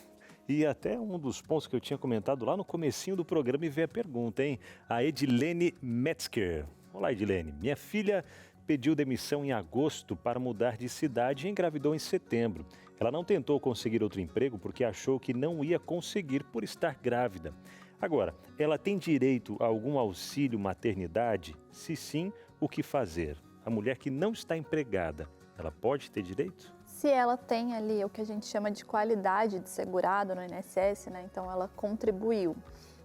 E até um dos pontos que eu tinha comentado lá no comecinho do programa, e veio a pergunta, hein? A Edilene Metzger. Olá, Edilene. Minha filha pediu demissão em agosto para mudar de cidade e engravidou em setembro. Ela não tentou conseguir outro emprego porque achou que não ia conseguir por estar grávida. Agora, ela tem direito a algum auxílio maternidade? Se sim, o que fazer? a mulher que não está empregada, ela pode ter direito? Se ela tem ali o que a gente chama de qualidade de segurado no INSS, né? Então ela contribuiu.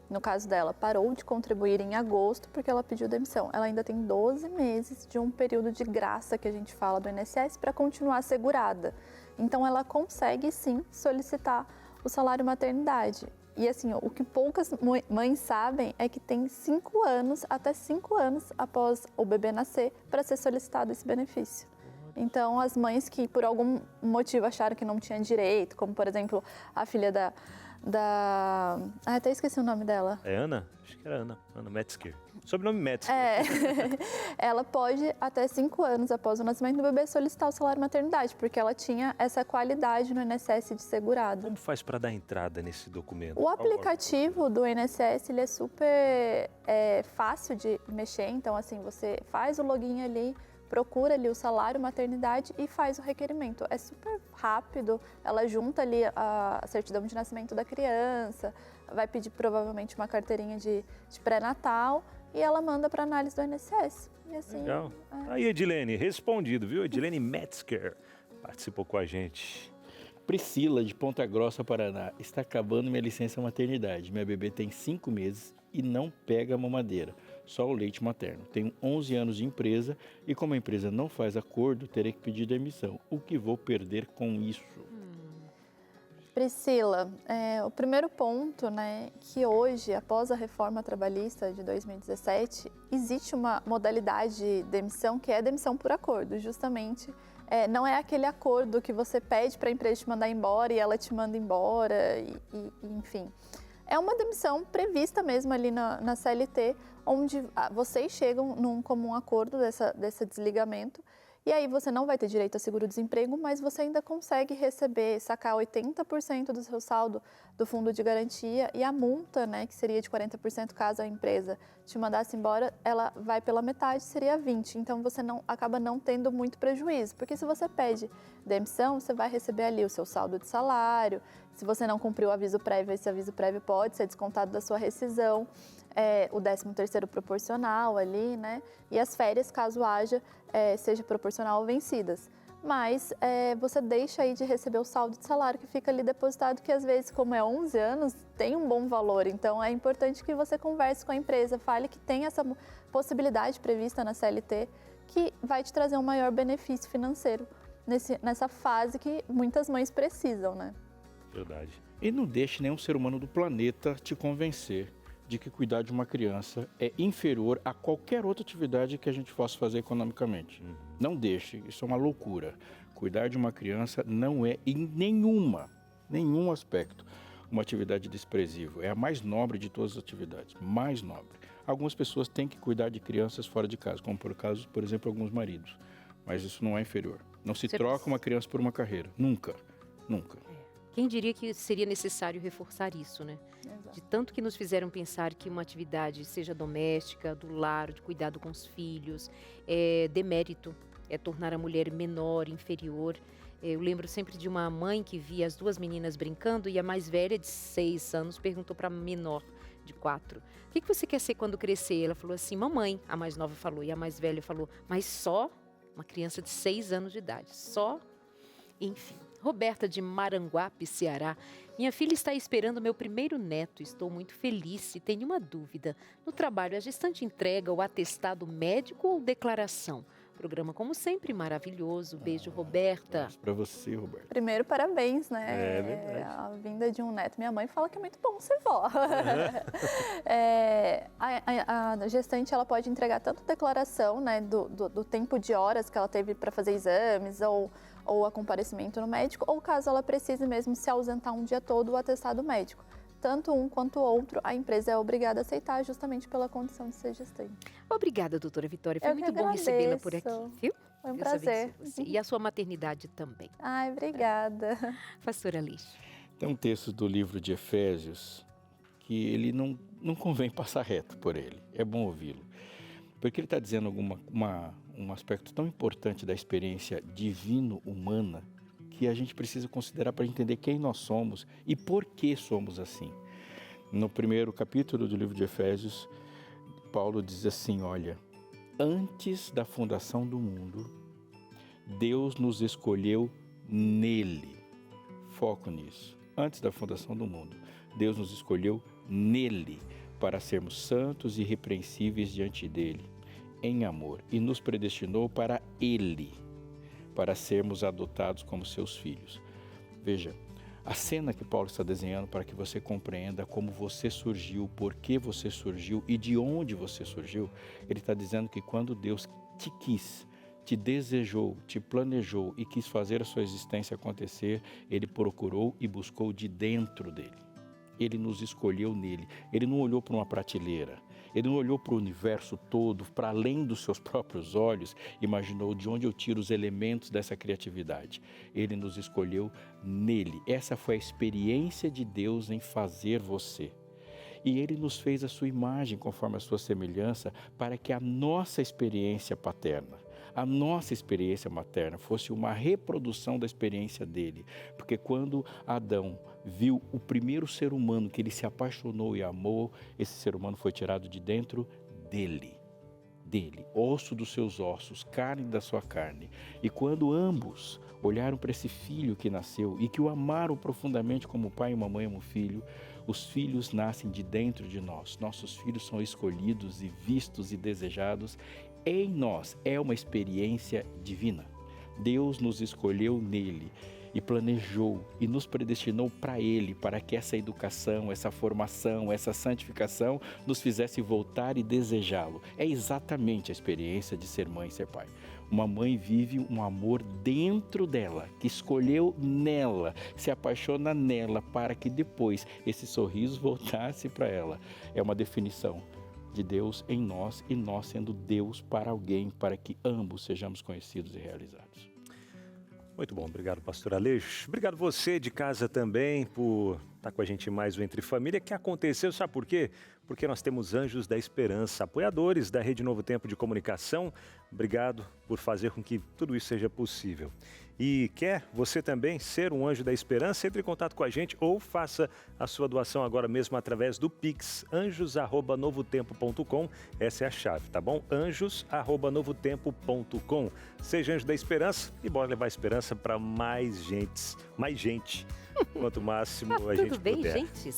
No caso dela, parou de contribuir em agosto porque ela pediu demissão. Ela ainda tem 12 meses de um período de graça que a gente fala do INSS para continuar segurada. Então ela consegue sim solicitar o salário maternidade. E assim, o que poucas mães sabem é que tem 5 anos, até 5 anos após o bebê nascer, para ser solicitado esse benefício. Então, as mães que por algum motivo acharam que não tinha direito, como por exemplo, a filha até esqueci o nome dela. É Ana? Acho que era Ana Metzger. Sobrenome Metzger. Ela pode, até 5 anos após o nascimento do bebê, solicitar o salário maternidade, porque ela tinha essa qualidade no INSS de segurada. Como faz para dar entrada nesse documento? O aplicativo do INSS, ele é super fácil de mexer, então assim, você faz o login ali, procura ali o salário maternidade e faz o requerimento. É super rápido, ela junta ali a certidão de nascimento da criança, vai pedir provavelmente uma carteirinha de pré-natal e ela manda para análise do INSS. E assim, legal. Aí, Edilene, respondido, viu? Edilene Metzger participou com a gente. Priscila, de Ponta Grossa, Paraná. Está acabando minha licença maternidade. Minha bebê tem 5 meses e não pega mamadeira, só o leite materno. Tenho 11 anos de empresa e como a empresa não faz acordo, terei que pedir demissão. O que vou perder com isso? Priscila, o primeiro ponto, né, que hoje, após a reforma trabalhista de 2017, existe uma modalidade de demissão que é a demissão por acordo, justamente. Não é aquele acordo que você pede para a empresa te mandar embora e ela te manda embora, enfim. É uma demissão prevista mesmo ali na CLT, onde vocês chegam num comum acordo desse desligamento. E aí você não vai ter direito a seguro-desemprego, mas você ainda consegue sacar 80% do seu saldo do fundo de garantia e a multa, né, que seria de 40% caso a empresa te mandasse embora, ela vai pela metade, seria 20%. Então você acaba não tendo muito prejuízo, porque se você pede demissão, você vai receber ali o seu saldo de salário. Se você não cumpriu o aviso prévio, esse aviso prévio pode ser descontado da sua rescisão. O 13º proporcional ali, né? E as férias, caso haja, seja proporcional ou vencidas. Mas você deixa aí de receber o saldo de salário que fica ali depositado, que às vezes, como é 11 anos, tem um bom valor. Então, é importante que você converse com a empresa, fale que tem essa possibilidade prevista na CLT, que vai te trazer um maior benefício financeiro nessa fase que muitas mães precisam, né? Verdade. E não deixe nenhum ser humano do planeta te convencer de que cuidar de uma criança é inferior a qualquer outra atividade que a gente possa fazer economicamente. Não deixe, isso é uma loucura. Cuidar de uma criança não é em nenhum aspecto uma atividade desprezível. É a mais nobre de todas as atividades, mais nobre. Algumas pessoas têm que cuidar de crianças fora de casa, como por exemplo, alguns maridos. Mas isso não é inferior. Não se troca uma criança por uma carreira. Nunca. Quem diria que seria necessário reforçar isso, né? Exato. De tanto que nos fizeram pensar que uma atividade, seja doméstica, do lar, de cuidado com os filhos, é demérito, é tornar a mulher menor, inferior. Eu lembro sempre de uma mãe que via as 2 meninas brincando e a mais velha, de 6 anos, perguntou para a menor, de 4, o que você quer ser quando crescer? Ela falou assim, mamãe. A mais nova falou, e a mais velha falou, mas só uma criança de 6 anos de idade, só, enfim. Roberta de Maranguape, Ceará. Minha filha está esperando meu primeiro neto. Estou muito feliz e tenho uma dúvida. No trabalho, a gestante entrega o atestado médico ou declaração? Programa, como sempre, maravilhoso. Beijo, Roberta. Para você, Roberta. Primeiro, parabéns, né? É verdade. A vinda de um neto. Minha mãe fala que é muito bom ser vó. A gestante, ela pode entregar tanto declaração, né, do tempo de horas que ela teve para fazer exames ou a comparecimento no médico, ou caso ela precise mesmo se ausentar um dia todo, o atestado médico. Tanto um quanto o outro, a empresa é obrigada a aceitar justamente pela condição de ser gestante. Obrigada, doutora Vitória. Foi Eu muito que bom recebê-la por agradeço. aqui, viu? Foi um Deus prazer. abençoe você. E a sua maternidade também. Ai, obrigada. Pastora Liz. Tem um texto do livro de Efésios que ele não convém passar reto por ele. É bom ouvi-lo. Porque ele está dizendo um aspecto tão importante da experiência divino-humana que a gente precisa considerar para entender quem nós somos e por que somos assim. No primeiro capítulo do livro de Efésios, Paulo diz assim, olha, antes da fundação do mundo, Deus nos escolheu nele. Foco nisso. Antes da fundação do mundo, Deus nos escolheu nele para sermos santos e irrepreensíveis diante dele, em amor, e nos predestinou para ele, para sermos adotados como seus filhos. Veja, a cena que Paulo está desenhando para que você compreenda como você surgiu, por que você surgiu e de onde você surgiu, ele está dizendo que quando Deus te quis, te desejou, te planejou e quis fazer a sua existência acontecer, ele procurou e buscou de dentro dele. Ele nos escolheu nele. Ele não olhou para uma prateleira. Ele não olhou para o universo todo, para além dos seus próprios olhos, imaginou de onde eu tiro os elementos dessa criatividade. Ele nos escolheu nele. Essa foi a experiência de Deus em fazer você. E ele nos fez a sua imagem conforme a sua semelhança para que a nossa experiência paterna, a nossa experiência materna fosse uma reprodução da experiência dele. Porque quando Adão viu o primeiro ser humano que ele se apaixonou e amou, esse ser humano foi tirado de dentro dele, osso dos seus ossos, carne da sua carne. E quando ambos olharam para esse filho que nasceu e que o amaram profundamente como o pai e uma mãe amam o filho, os filhos nascem de dentro de nós. Nossos filhos são escolhidos e vistos e desejados em nós. É uma experiência divina. Deus nos escolheu nele e planejou e nos predestinou para ele, para que essa educação, essa formação, essa santificação nos fizesse voltar e desejá-lo. É exatamente a experiência de ser mãe e ser pai. Uma mãe vive um amor dentro dela, que escolheu nela, se apaixona nela, para que depois esse sorriso voltasse para ela. É uma definição de Deus em nós e nós sendo Deus para alguém, para que ambos sejamos conhecidos e realizados. Muito bom, obrigado, pastor Aleixo. Obrigado você de casa também por estar com a gente em mais um Entre Família, que aconteceu, sabe por quê? Porque nós temos Anjos da Esperança, apoiadores da Rede Novo Tempo de Comunicação. Obrigado por fazer com que tudo isso seja possível. E quer você também ser um Anjo da Esperança? Entre em contato com a gente ou faça a sua doação agora mesmo através do Pix, anjos@novotempo.com. Essa é a chave, tá bom? anjos@novotempo.com. Seja Anjo da Esperança e bora levar a esperança para mais gente. Quanto máximo a gente Tudo bem, puder. gente?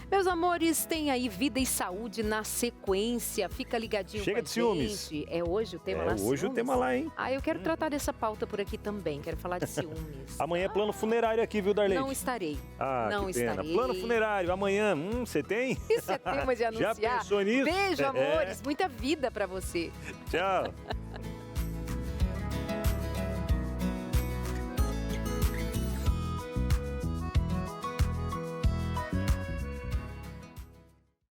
Meus amores, tem aí vida e saúde na sequência. Fica ligadinho Chega com a de ciúmes. gente. É hoje o tema lá, Hoje ciúmes? o tema lá, hein? Ah, eu quero tratar dessa pauta por aqui também. Quero falar de ciúmes. Amanhã é plano funerário aqui, viu, Darlene? Não estarei. Ah, não que pena. estarei. Plano funerário, amanhã. Você tem? Isso é tema de anunciar. Já pensou nisso? Beijo, amores. Muita vida pra você. Tchau.